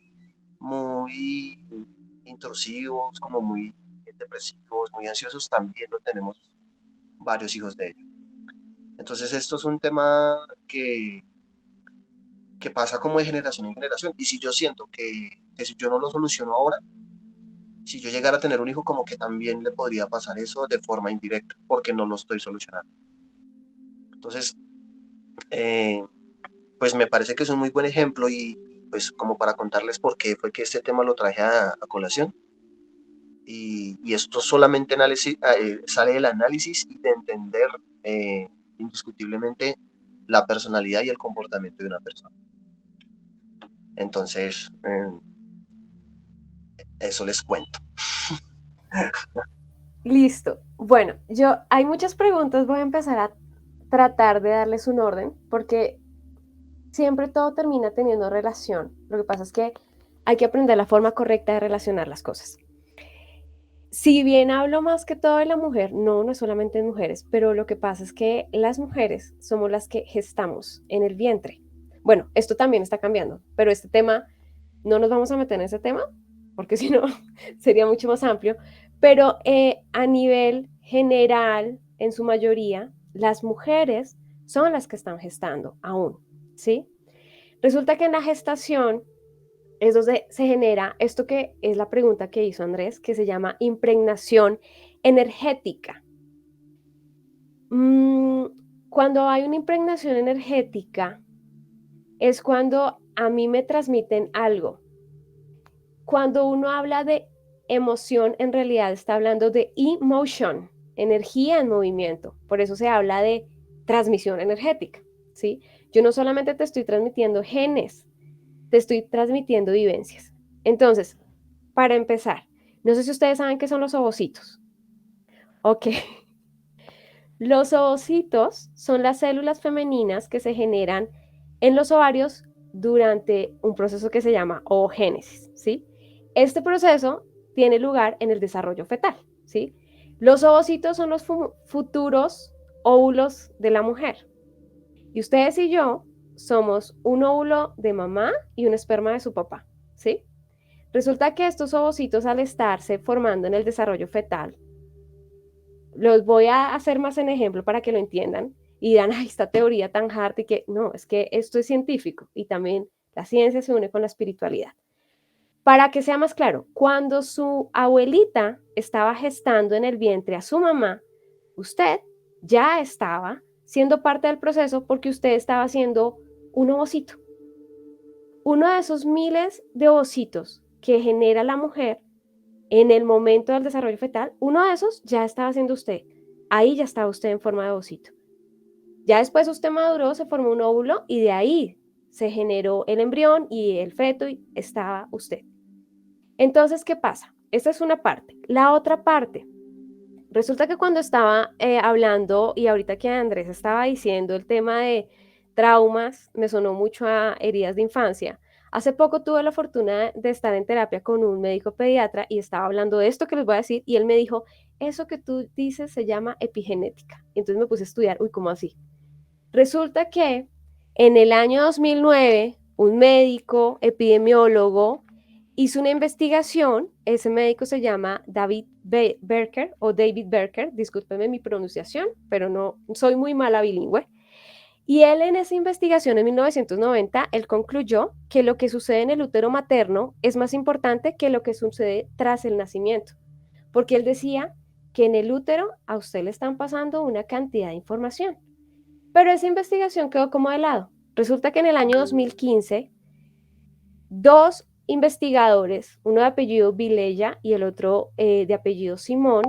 muy intrusivos, como muy depresivos, muy ansiosos, también lo tenemos varios hijos de ella. Entonces esto es un tema que pasa como de generación en generación. Y si yo siento que si yo no lo soluciono ahora, si yo llegara a tener un hijo, como que también le podría pasar eso de forma indirecta, porque no lo estoy solucionando. Entonces, eh, pues me parece que es un muy buen ejemplo y pues como para contarles por qué fue que este tema lo traje a colación. Y esto solamente sale del análisis y de entender indiscutiblemente la personalidad y el comportamiento de una persona. Entonces, eso les cuento. Listo. Bueno, hay muchas preguntas, voy a empezar a tratar de darles un orden, porque siempre todo termina teniendo relación. Lo que pasa es que hay que aprender la forma correcta de relacionar las cosas. Si bien hablo más que todo de la mujer, no es solamente en mujeres, pero lo que pasa es que las mujeres somos las que gestamos en el vientre. Bueno, esto también está cambiando, pero este tema, no nos vamos a meter en ese tema, porque si no, sería mucho más amplio, pero a nivel general, en su mayoría, las mujeres son las que están gestando aún, ¿sí? Resulta que en la gestación es donde se genera esto que es la pregunta que hizo Andrés, que se llama impregnación energética. Cuando hay una impregnación energética, es cuando a mí me transmiten algo. Cuando uno habla de emoción, en realidad está hablando de emotion, energía en movimiento. Por eso se habla de transmisión energética, ¿sí? Yo no solamente te estoy transmitiendo genes, te estoy transmitiendo vivencias. Entonces, para empezar, No sé si ustedes saben qué son los ovocitos. Ok. Los ovocitos son las células femeninas que se generan en los ovarios durante un proceso que se llama ovogénesis, ¿sí? Este proceso tiene lugar en el desarrollo fetal, ¿sí? Los ovocitos son los futuros óvulos de la mujer. Y ustedes y yo somos un óvulo de mamá y un esperma de su papá, ¿sí? Resulta que estos ovocitos, al estarse formando en el desarrollo fetal, los voy a hacer más en ejemplo para que lo entiendan y dirán, ay, esta teoría tan hard y que no, es que esto es científico y también la ciencia se une con la espiritualidad. Para que sea más claro, cuando su abuelita estaba gestando en el vientre a su mamá, usted ya estaba siendo parte del proceso porque usted estaba siendo un ovocito. Uno de esos miles de ovocitos que genera la mujer en el momento del desarrollo fetal, uno de esos ya estaba siendo usted. Ahí ya estaba usted en forma de ovocito. Ya después usted maduró, se formó un óvulo y de ahí se generó el embrión y el feto y estaba usted. Entonces, ¿qué pasa? Esta es una parte. La otra parte, resulta que cuando estaba hablando y ahorita que Andrés estaba diciendo el tema de traumas, me sonó mucho a heridas de infancia. Hace poco tuve la fortuna de estar en terapia con un médico pediatra y estaba hablando de esto que les voy a decir y él me dijo, eso que tú dices se llama epigenética. Y entonces me puse a estudiar, uy, ¿cómo así? Resulta que en el año 2009, un médico epidemiólogo hizo una investigación, ese médico se llama David Berker, discúlpeme mi pronunciación, pero no soy muy mala bilingüe. Y él en esa investigación en 1990, él concluyó que lo que sucede en el útero materno es más importante que lo que sucede tras el nacimiento, porque él decía que en el útero a usted le están pasando una cantidad de información. Pero esa investigación quedó como de lado. Resulta que en el año 2015, dos investigadores, uno de apellido Vilella y el otro de apellido Simón,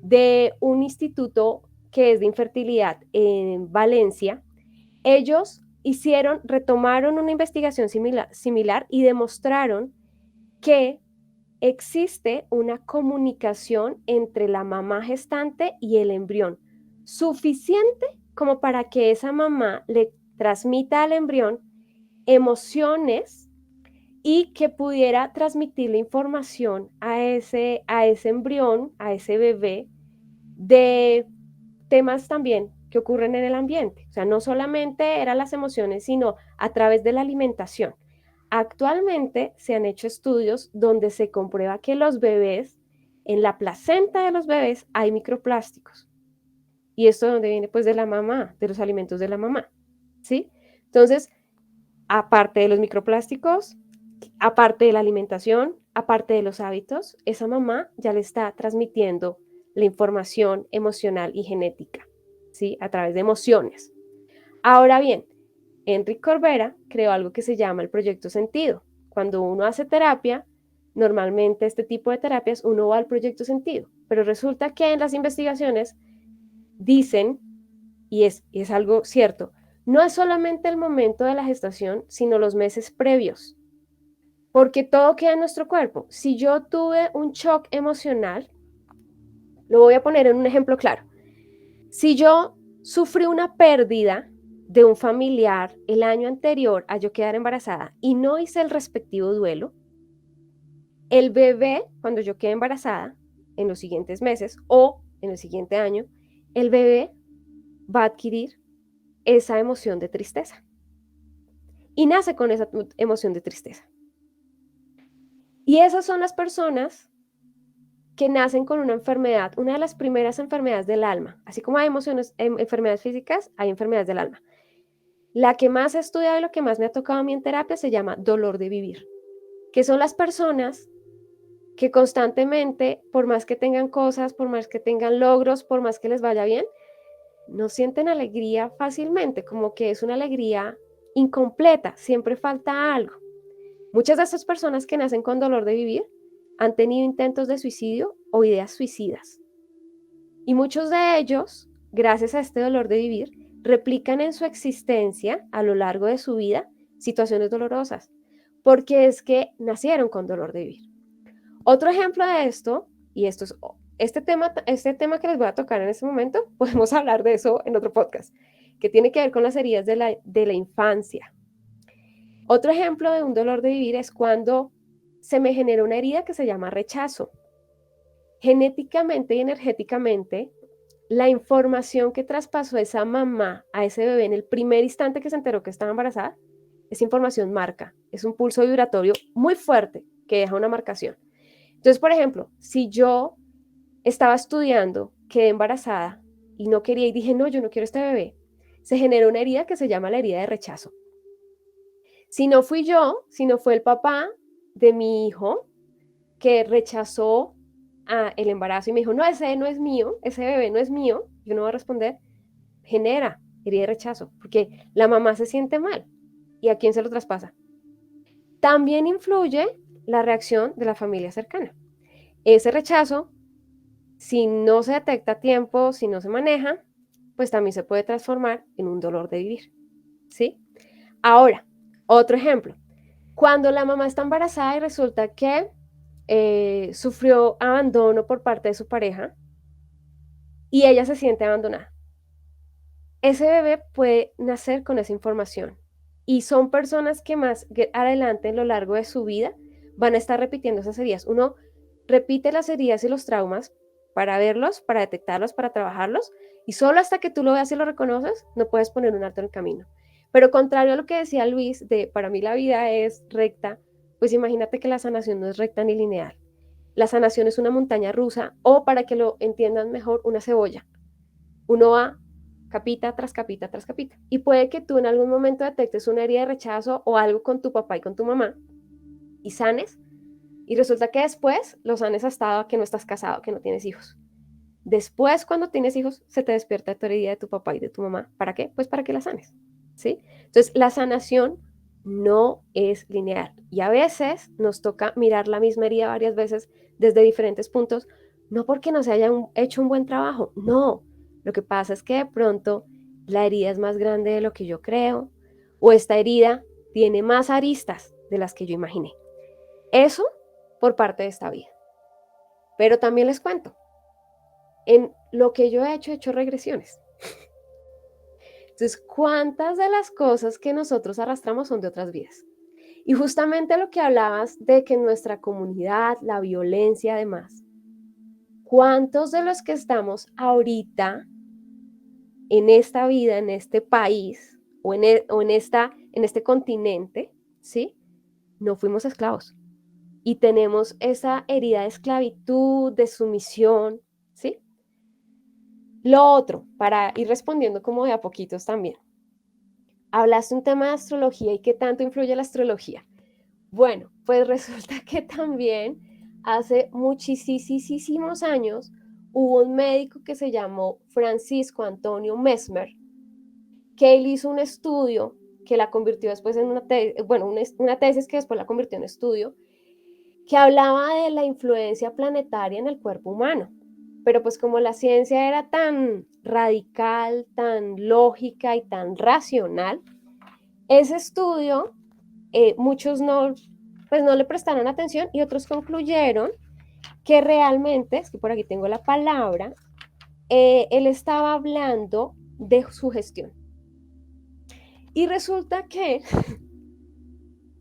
de un instituto que es de infertilidad en Valencia, ellos retomaron una investigación similar y demostraron que existe una comunicación entre la mamá gestante y el embrión, suficiente como para que esa mamá le transmita al embrión emociones y que pudiera transmitirle información a ese embrión, a ese bebé, de temas también que ocurren en el ambiente. O sea, no solamente eran las emociones, sino a través de la alimentación. Actualmente se han hecho estudios donde se comprueba que los bebés, en la placenta de los bebés hay microplásticos. ¿Y esto de dónde viene? Pues de la mamá, de los alimentos de la mamá, ¿sí? Entonces, aparte de los microplásticos, aparte de la alimentación, aparte de los hábitos, esa mamá ya le está transmitiendo la información emocional y genética, ¿sí? A través de emociones. Ahora bien, Enrique Corbera creó algo que se llama el proyecto sentido. Cuando uno hace terapia, normalmente este tipo de terapias, uno va al proyecto sentido, pero resulta que en las investigaciones dicen, y es algo cierto, no es solamente el momento de la gestación, sino los meses previos, porque todo queda en nuestro cuerpo. Si yo tuve un shock emocional, lo voy a poner en un ejemplo claro. Si yo sufrí una pérdida de un familiar el año anterior a yo quedar embarazada y no hice el respectivo duelo, el bebé, cuando yo quede embarazada, en los siguientes meses o en el siguiente año, el bebé va a adquirir esa emoción de tristeza. Y nace con esa emoción de tristeza. Y esas son las personas que nacen con una enfermedad, una de las primeras enfermedades del alma. Así como hay enfermedades físicas, hay enfermedades del alma. La que más he estudiado y lo que más me ha tocado a mí en terapia se llama dolor de vivir, que son las personas que constantemente, por más que tengan cosas, por más que tengan logros, por más que les vaya bien, no sienten alegría fácilmente, como que es una alegría incompleta, siempre falta algo. Muchas de estas personas que nacen con dolor de vivir han tenido intentos de suicidio o ideas suicidas. Y muchos de ellos, gracias a este dolor de vivir, replican en su existencia a lo largo de su vida situaciones dolorosas, porque es que nacieron con dolor de vivir. Otro ejemplo de esto, y esto es este tema que les voy a tocar en este momento, podemos hablar de eso en otro podcast, que tiene que ver con las heridas de la infancia. Otro ejemplo de un dolor de vivir es cuando se me genera una herida que se llama rechazo. Genéticamente y energéticamente, la información que traspasó esa mamá a ese bebé en el primer instante que se enteró que estaba embarazada, esa información marca, es un pulso vibratorio muy fuerte que deja una marcación. Entonces, por ejemplo, si yo estaba estudiando, quedé embarazada y no quería y dije, no, yo no quiero este bebé, se genera una herida que se llama la herida de rechazo. Si no fui yo, si no fue el papá de mi hijo que rechazó el embarazo y me dijo, no, ese no es mío, ese bebé no es mío, yo no voy a responder, genera herida de rechazo, porque la mamá se siente mal. ¿Y a quién se lo traspasa? También influye la reacción de la familia cercana. Ese rechazo, si no se detecta a tiempo, si no se maneja, pues también se puede transformar en un dolor de vivir, ¿sí? Ahora, otro ejemplo. Cuando la mamá está embarazada y resulta que sufrió abandono por parte de su pareja y ella se siente abandonada. Ese bebé puede nacer con esa información y son personas que más adelante, en lo largo de su vida, van a estar repitiendo esas heridas. Uno repite las heridas y los traumas para verlos, para detectarlos, para trabajarlos, y solo hasta que tú lo veas y lo reconoces, no puedes poner un alto en el camino. Pero contrario a lo que decía Luis, de para mí la vida es recta, pues imagínate que la sanación no es recta ni lineal. La sanación es una montaña rusa o, para que lo entiendan mejor, una cebolla. Uno va capita tras capita tras capita. Y puede que tú en algún momento detectes una herida de rechazo o algo con tu papá y con tu mamá y sanes. Y resulta que después lo sanes hasta que no estás casado, que no tienes hijos. Después, cuando tienes hijos, se te despierta tu herida de tu papá y de tu mamá. ¿Para qué? Pues para que la sanes, ¿sí? Entonces, la sanación no es lineal. Y a veces nos toca mirar la misma herida varias veces desde diferentes puntos, no porque no se haya hecho un buen trabajo, no. Lo que pasa es que de pronto la herida es más grande de lo que yo creo, o esta herida tiene más aristas de las que yo imaginé. Eso por parte de esta vida. Pero también les cuento, en lo que yo he hecho regresiones. Entonces, ¿cuántas de las cosas que nosotros arrastramos son de otras vidas? Y justamente lo que hablabas de que en nuestra comunidad, la violencia, además, ¿cuántos de los que estamos ahorita en esta vida, en este país o en este continente, ¿sí? No fuimos esclavos y tenemos esa herida de esclavitud, de sumisión, ¿sí? Lo otro, para ir respondiendo como de a poquitos también. Hablaste un tema de astrología y qué tanto influye la astrología. Bueno, pues resulta que también hace muchísimos años hubo un médico que se llamó Francisco Antonio Mesmer, que él hizo un estudio que la convirtió después en una tesis que después la convirtió en estudio, que hablaba de la influencia planetaria en el cuerpo humano. Pero pues como la ciencia era tan radical, tan lógica y tan racional, ese estudio muchos no le prestaron atención y otros concluyeron que realmente, es que por aquí tengo la palabra, él estaba hablando de su gestión. Y resulta que,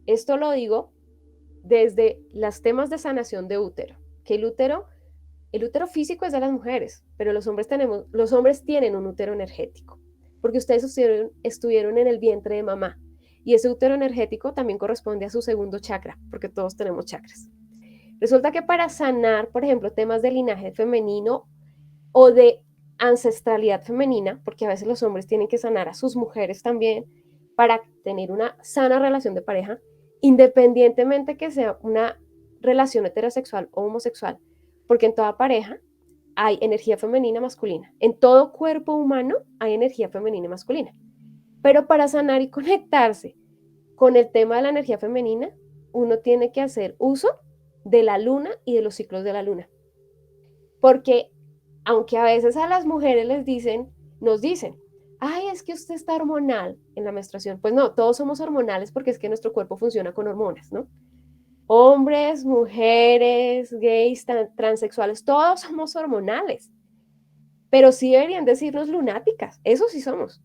esto lo digo desde los temas de sanación de útero, que el útero físico es de las mujeres, pero los hombres tienen un útero energético, porque ustedes estuvieron en el vientre de mamá. Y ese útero energético también corresponde a su segundo chakra, porque todos tenemos chakras. Resulta que para sanar, por ejemplo, temas de linaje femenino o de ancestralidad femenina, porque a veces los hombres tienen que sanar a sus mujeres también para tener una sana relación de pareja, independientemente que sea una relación heterosexual o homosexual, porque en toda pareja hay energía femenina y masculina. En todo cuerpo humano hay energía femenina y masculina. Pero para sanar y conectarse con el tema de la energía femenina, uno tiene que hacer uso de la luna y de los ciclos de la luna. Porque aunque a veces a las mujeres nos dicen, ay, es que usted está hormonal en la menstruación. Pues no, todos somos hormonales porque es que nuestro cuerpo funciona con hormonas, ¿no? Hombres, mujeres, gays, transexuales, todos somos hormonales, pero sí deberían decirnos lunáticas, eso sí somos,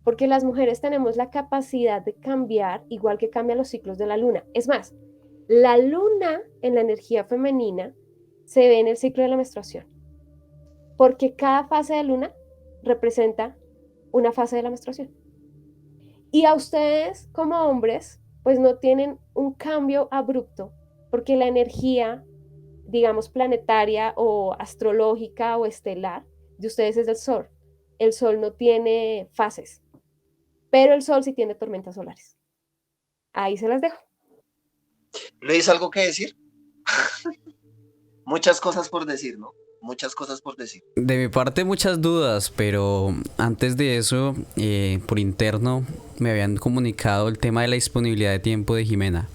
porque las mujeres tenemos la capacidad de cambiar igual que cambian los ciclos de la luna. Es más, la luna en la energía femenina se ve en el ciclo de la menstruación, porque cada fase de luna representa una fase de la menstruación. Y a ustedes como hombres, pues no tienen un cambio abrupto, porque la energía, digamos, planetaria o astrológica o estelar de ustedes es el Sol. El Sol no tiene fases, pero el Sol sí tiene tormentas solares. Ahí se las dejo. ¿Luis, algo que decir? Muchas cosas por decir, ¿no? Muchas cosas por decir. De mi parte muchas dudas, pero antes de eso, por interno me habían comunicado el tema de la disponibilidad de tiempo de Jimena.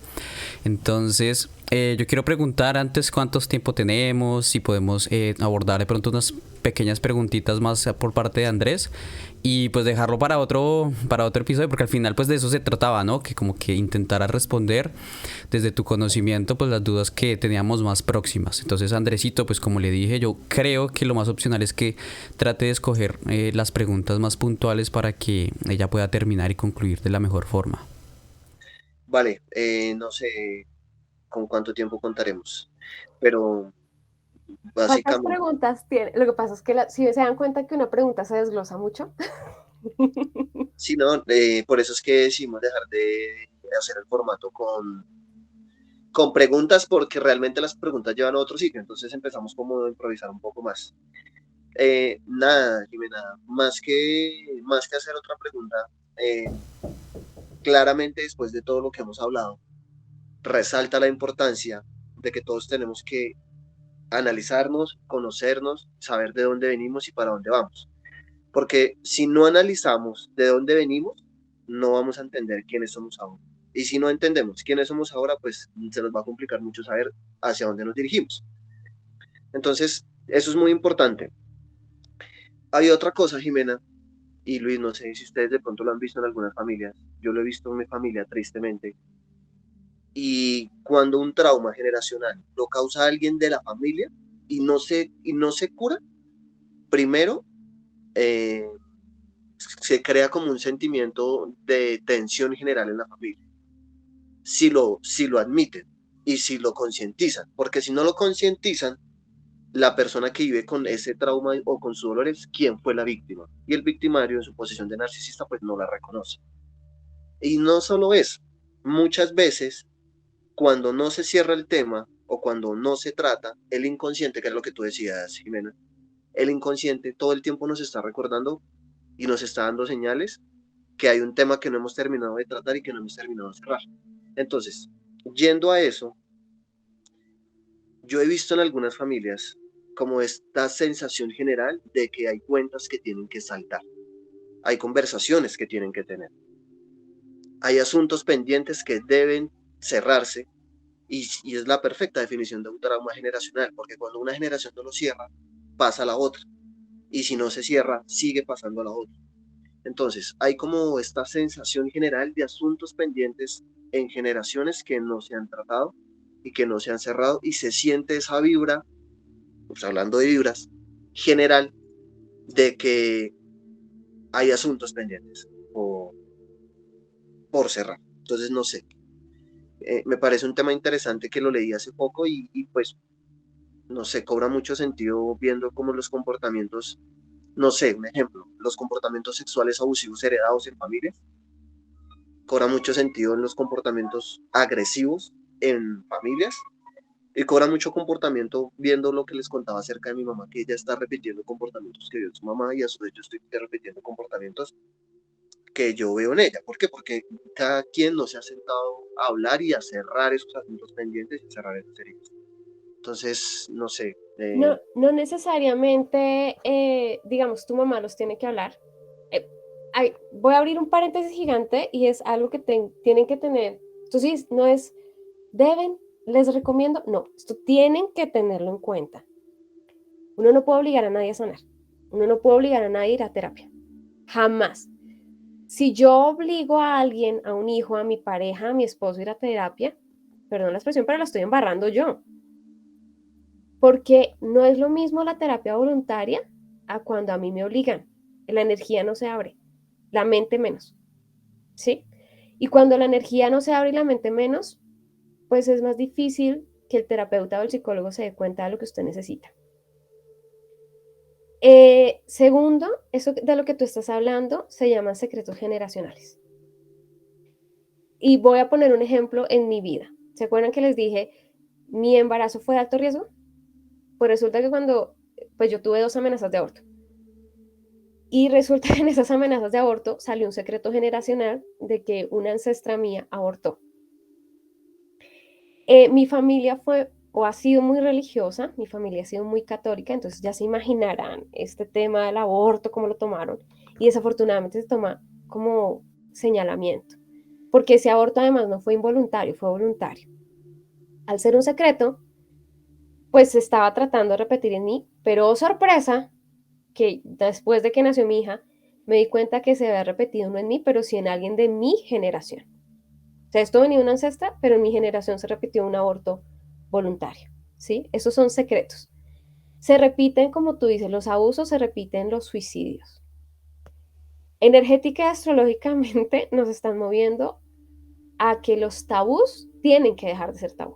Entonces, yo quiero preguntar antes cuántos tiempo tenemos, si podemos abordar de pronto unas pequeñas preguntitas más por parte de Andrés y pues dejarlo para otro episodio, porque al final pues de eso se trataba, ¿no? Que como que intentara responder desde tu conocimiento pues las dudas que teníamos más próximas. Entonces, Andresito, pues como le dije, yo creo que lo más opcional es que trate de escoger las preguntas más puntuales para que ella pueda terminar y concluir de la mejor forma. Vale, no sé con cuánto tiempo contaremos, pero ¿Cuántas básicamente, preguntas tiene? Lo que pasa es que si se dan cuenta que una pregunta se desglosa mucho. sí, no, por eso es que decidimos dejar de hacer el formato con preguntas, porque realmente las preguntas llevan a otro sitio, entonces empezamos como a improvisar un poco más. Nada, Jimena, más que hacer otra pregunta, eh, claramente después de todo lo que hemos hablado, resalta la importancia de que todos tenemos que analizarnos, conocernos, saber de dónde venimos y para dónde vamos. Porque si no analizamos de dónde venimos, no vamos a entender quiénes somos ahora. Y si no entendemos quiénes somos ahora, pues se nos va a complicar mucho saber hacia dónde nos dirigimos. Entonces, eso es muy importante. Hay otra cosa, Jimena, y Luis, no sé si ustedes de pronto lo han visto en algunas familias. Yo lo he visto en mi familia, tristemente. Y cuando un trauma generacional lo causa alguien de la familia y no se cura, primero eh, se crea como un sentimiento de tensión general en la familia, si lo admiten y si lo concientizan, porque si no lo concientizan, la persona que vive con ese trauma o con su dolor es quién fue la víctima, y el victimario en su posición de narcisista pues no la reconoce. Y no solo eso, muchas veces cuando no se cierra el tema o cuando no se trata, el inconsciente, que es lo que tú decías, Jimena, el inconsciente todo el tiempo nos está recordando y nos está dando señales que hay un tema que no hemos terminado de tratar y que no hemos terminado de cerrar. Entonces, yendo a eso, yo he visto en algunas familias como esta sensación general de que hay cuentas que tienen que saltar, hay conversaciones que tienen que tener, hay asuntos pendientes que deben cerrarse y es la perfecta definición de un trauma generacional, porque cuando una generación no lo cierra, pasa a la otra, y si no se cierra, sigue pasando a la otra. Entonces, hay como esta sensación general de asuntos pendientes en generaciones que no se han tratado y que no se han cerrado y se siente esa vibra, pues hablando de vibras, general de que hay asuntos pendientes por cerrar. Entonces, no sé, me parece un tema interesante que lo leí hace poco y pues, no sé, cobra mucho sentido viendo cómo los comportamientos, no sé, un ejemplo, los comportamientos sexuales abusivos heredados en familias cobra mucho sentido en los comportamientos agresivos en familias y cobra mucho comportamiento viendo lo que les contaba acerca de mi mamá, que ella está repitiendo comportamientos que vio en su mamá y a su vez yo estoy repitiendo comportamientos que yo veo en ella. ¿Por qué? Porque cada quien no se ha sentado a hablar y a cerrar esos asuntos pendientes y a cerrar esas heridas. Entonces, no sé. No, no necesariamente, digamos, tu mamá los tiene que hablar. Voy a abrir un paréntesis gigante y es algo que tienen que tener. Entonces, no es, deben, les recomiendo, no, esto tienen que tenerlo en cuenta. Uno no puede obligar a nadie a sanar. Uno no puede obligar a nadie a ir a terapia. Jamás. Si yo obligo a alguien, a un hijo, a mi pareja, a mi esposo a ir a terapia, perdón la expresión, pero la estoy embarrando yo. Porque no es lo mismo la terapia voluntaria a cuando a mí me obligan. La energía no se abre, la mente menos, ¿sí? Y cuando la energía no se abre y la mente menos, pues es más difícil que el terapeuta o el psicólogo se dé cuenta de lo que usted necesita. Segundo, eso de lo que tú estás hablando se llaman secretos generacionales. Y voy a poner un ejemplo en mi vida. ¿Se acuerdan que les dije, mi embarazo fue de alto riesgo? Pues resulta que pues yo tuve 2 amenazas de aborto. Y resulta que en esas amenazas de aborto salió un secreto generacional de que una ancestra mía abortó. Mi familia fue o ha sido muy religiosa, mi familia ha sido muy católica, entonces ya se imaginarán este tema del aborto, cómo lo tomaron. Y desafortunadamente se toma como señalamiento, porque ese aborto además no fue involuntario, fue voluntario. Al ser un secreto, pues se estaba tratando de repetir en mí, pero oh, sorpresa, que después de que nació mi hija, me di cuenta que se había repetido no en mí, pero sí en alguien de mi generación. O sea, esto venía de una ancestra, pero en mi generación se repitió un aborto voluntario, ¿sí? Esos son secretos. Se repiten, como tú dices, los abusos, se repiten los suicidios. Energética y astrológicamente nos están moviendo a que los tabús tienen que dejar de ser tabú.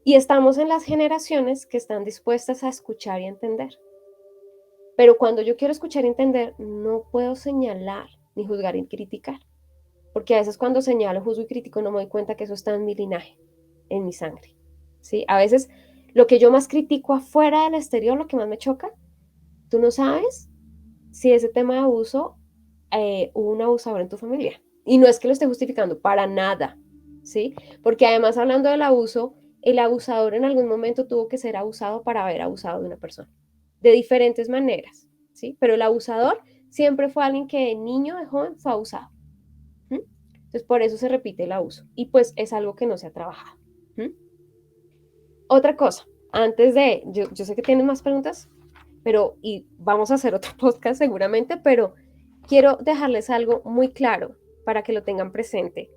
Y estamos en las generaciones que están dispuestas a escuchar y entender. Pero cuando yo quiero escuchar y entender, no puedo señalar, ni juzgar y criticar. Porque a veces cuando señalo, juzgo y critico, no me doy cuenta que eso está en mi linaje, en mi sangre. ¿Sí? A veces lo que yo más critico afuera del exterior, lo que más me choca, tú no sabes si ese tema de abuso, hubo un abusador en tu familia. Y no es que lo esté justificando, para nada. ¿Sí? Porque además hablando del abuso, el abusador en algún momento tuvo que ser abusado para haber abusado de una persona. De diferentes maneras. ¿Sí? Pero el abusador siempre fue alguien que de niño, de joven, fue abusado. Entonces, por eso se repite el abuso. Y pues es algo que no se ha trabajado. Otra cosa, antes de, yo sé que tienen más preguntas, y vamos a hacer otro podcast seguramente, pero quiero dejarles algo muy claro para que lo tengan presente,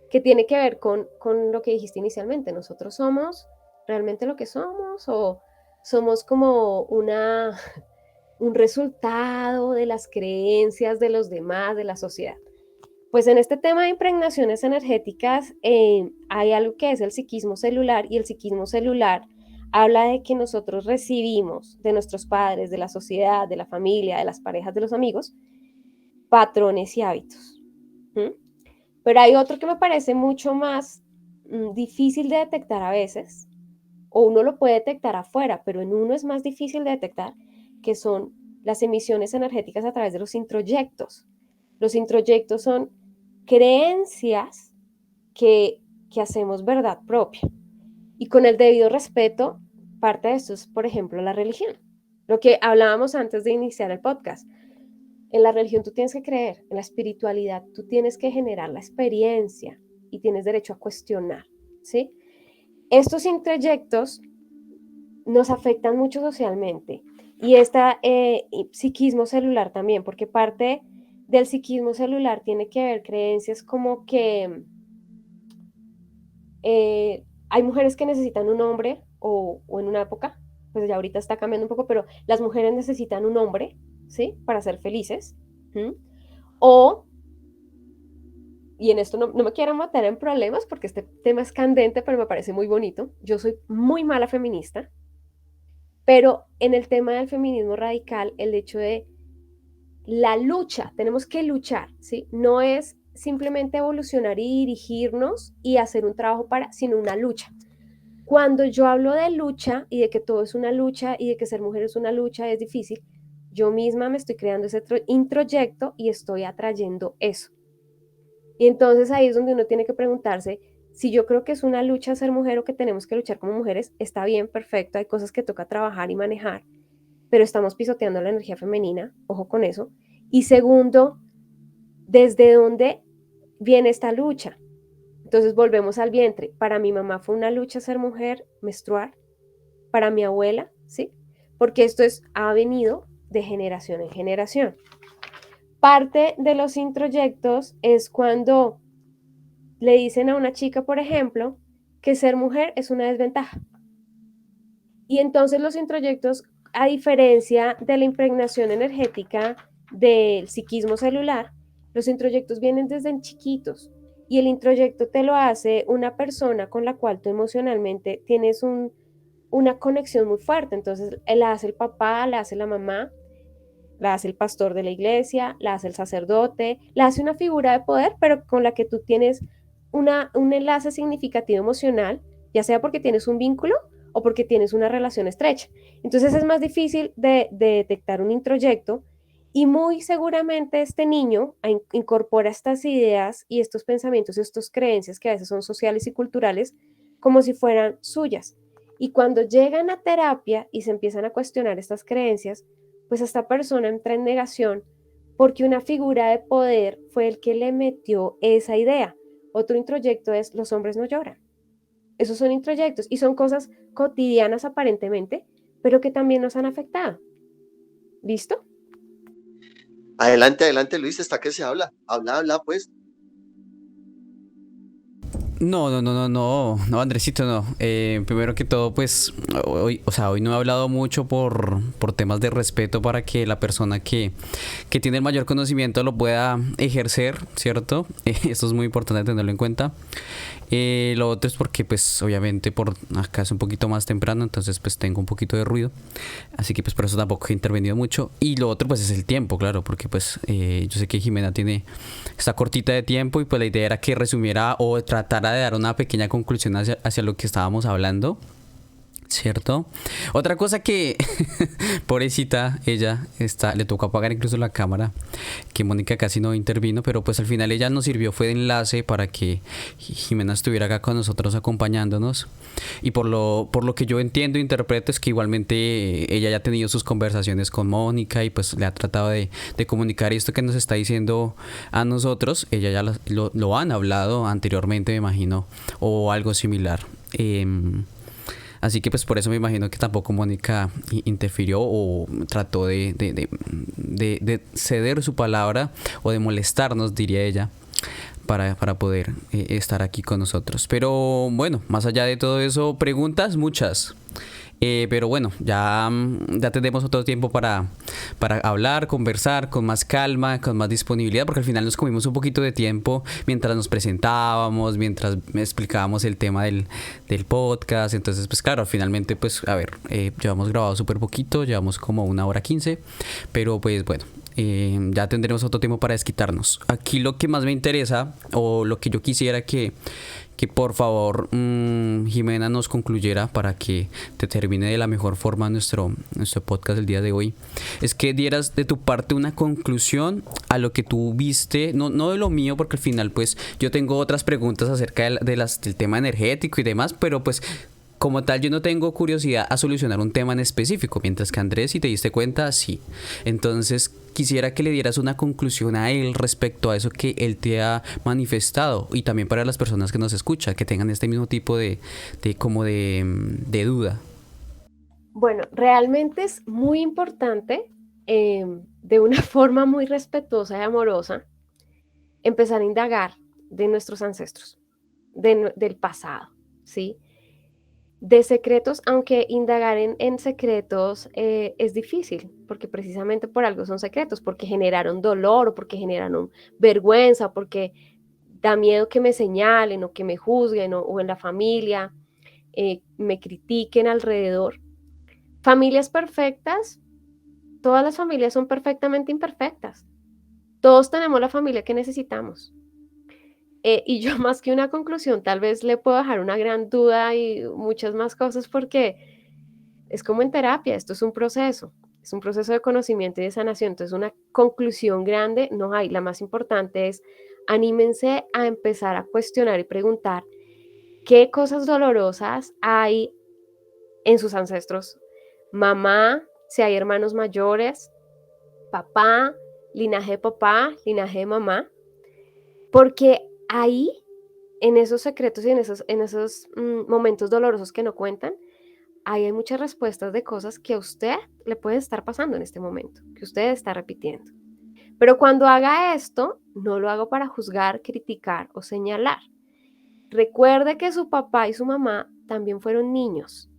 que tiene que ver con lo que dijiste inicialmente. ¿Nosotros somos realmente lo que somos o somos como un resultado de las creencias de los demás, de la sociedad? Pues en este tema de impregnaciones energéticas hay algo que es el psiquismo celular, y el psiquismo celular habla de que nosotros recibimos de nuestros padres, de la sociedad, de la familia, de las parejas, de los amigos, patrones y hábitos. Pero hay otro que me parece mucho más difícil de detectar a veces, o uno lo puede detectar afuera, pero en uno es más difícil de detectar, que son las emisiones energéticas a través de los introyectos. Los introyectos son creencias que hacemos verdad propia. Y con el debido respeto, parte de esto es, por ejemplo, la religión. Lo que hablábamos antes de iniciar el podcast. En la religión tú tienes que creer, en la espiritualidad tú tienes que generar la experiencia y tienes derecho a cuestionar, ¿sí? Estos introyectos nos afectan mucho socialmente. Y psiquismo celular también, porque parte del psiquismo celular tiene que ver creencias como que hay mujeres que necesitan un hombre, o en una época, pues ya ahorita está cambiando un poco, pero las mujeres necesitan un hombre, ¿sí? Para ser felices. O, y en esto no me quiero meter en problemas porque este tema es candente, pero me parece muy bonito. Yo soy muy mala feminista, pero en el tema del feminismo radical, el hecho de la lucha, tenemos que luchar, ¿sí? No es simplemente evolucionar y dirigirnos y hacer un trabajo sino una lucha. Cuando yo hablo de lucha y de que todo es una lucha y de que ser mujer es una lucha, es difícil, yo misma me estoy creando ese introyecto y estoy atrayendo eso. Y entonces ahí es donde uno tiene que preguntarse, si yo creo que es una lucha ser mujer o que tenemos que luchar como mujeres, está bien, perfecto, hay cosas que toca trabajar y manejar, pero estamos pisoteando la energía femenina, ojo con eso. Y segundo, ¿desde dónde viene esta lucha? Entonces volvemos al vientre. Para mi mamá fue una lucha ser mujer, menstruar. Para mi abuela, ¿sí? Porque esto ha venido de generación en generación. Parte de los introyectos es cuando le dicen a una chica, por ejemplo, que ser mujer es una desventaja. Y entonces los introyectos, a diferencia de la impregnación energética del psiquismo celular, los introyectos vienen desde chiquitos y el introyecto te lo hace una persona con la cual tú emocionalmente tienes una conexión muy fuerte. Entonces la hace el papá, la hace la mamá, la hace el pastor de la iglesia, la hace el sacerdote, la hace una figura de poder, pero con la que tú tienes un enlace significativo emocional, ya sea porque tienes un vínculo o porque tienes una relación estrecha. Entonces es más difícil de detectar un introyecto y muy seguramente este niño incorpora estas ideas y estos pensamientos y estas creencias que a veces son sociales y culturales como si fueran suyas. Y cuando llegan a terapia y se empiezan a cuestionar estas creencias, pues esta persona entra en negación porque una figura de poder fue el que le metió esa idea. Otro introyecto es los hombres no lloran. Esos son introyectos y son cosas cotidianas aparentemente, pero que también nos han afectado. ¿Listo? Adelante, adelante, Luis, está que se habla. Habla, pues. No, Andresito, no. Primero que todo, pues, hoy no he hablado mucho por temas de respeto para que la persona que tiene el mayor conocimiento lo pueda ejercer, ¿cierto? Esto es muy importante tenerlo en cuenta. Lo otro es porque, pues, obviamente por acá es un poquito más temprano, entonces, pues, tengo un poquito de ruido. Así que, pues, por eso tampoco he intervenido mucho. Y lo otro, pues, es el tiempo, claro, porque, pues, yo sé que Jimena está cortita de tiempo y, pues, la idea era que resumiera o tratara de dar una pequeña conclusión hacia lo que estábamos hablando. ¿Cierto? Otra cosa que, pobrecita, ella le tocó apagar incluso la cámara, que Mónica casi no intervino, pero pues al final ella nos sirvió, fue de enlace para que Jimena estuviera acá con nosotros acompañándonos. Y por lo que yo entiendo e interpreto es que igualmente ella ya ha tenido sus conversaciones con Mónica y pues le ha tratado de comunicar esto que nos está diciendo a nosotros. Ella ya lo han hablado anteriormente, me imagino, o algo similar. Así que pues por eso me imagino que tampoco Mónica interfirió o trató de ceder su palabra o de molestarnos, diría ella, para poder estar aquí con nosotros. Pero bueno, más allá de todo eso, preguntas muchas. Pero bueno, ya tenemos otro tiempo para hablar, conversar con más calma, con más disponibilidad, porque al final nos comimos un poquito de tiempo mientras nos presentábamos, mientras me explicábamos el tema del podcast. Entonces, pues claro, finalmente, pues a ver, llevamos grabado súper poquito, llevamos como 1 hora 15, pero pues bueno. Ya tendremos otro tiempo para desquitarnos. Aquí lo que más me interesa o lo que yo quisiera que por favor Jimena nos concluyera para que te termine de la mejor forma nuestro podcast del día de hoy, es que dieras de tu parte una conclusión a lo que tú viste, no de lo mío, porque al final pues yo tengo otras preguntas acerca del tema energético y demás, pero pues como tal, yo no tengo curiosidad a solucionar un tema en específico, mientras que Andrés, si te diste cuenta, sí. Entonces, quisiera que le dieras una conclusión a él respecto a eso que él te ha manifestado y también para las personas que nos escuchan, que tengan este mismo tipo de duda. Bueno, realmente es muy importante, de una forma muy respetuosa y amorosa, empezar a indagar de nuestros ancestros, del pasado, ¿sí? De secretos, aunque indagar en secretos es difícil, porque precisamente por algo son secretos, porque generaron dolor o porque generaron vergüenza, o porque da miedo que me señalen o que me juzguen o en la familia me critiquen alrededor. Familias perfectas, todas las familias son perfectamente imperfectas. Todos tenemos la familia que necesitamos. Y yo más que una conclusión, tal vez le puedo dejar una gran duda y muchas más cosas porque es como en terapia, esto es un proceso de conocimiento y de sanación, entonces una conclusión grande no hay, la más importante es anímense a empezar a cuestionar y preguntar qué cosas dolorosas hay en sus ancestros, mamá, si hay hermanos mayores, papá, linaje de mamá, porque ahí, en esos secretos y en esos momentos dolorosos que no cuentan, ahí hay muchas respuestas de cosas que a usted le pueden estar pasando en este momento, que usted está repitiendo. Pero cuando haga esto, no lo hago para juzgar, criticar o señalar. recuerde que su papá y su mamá también fueron niños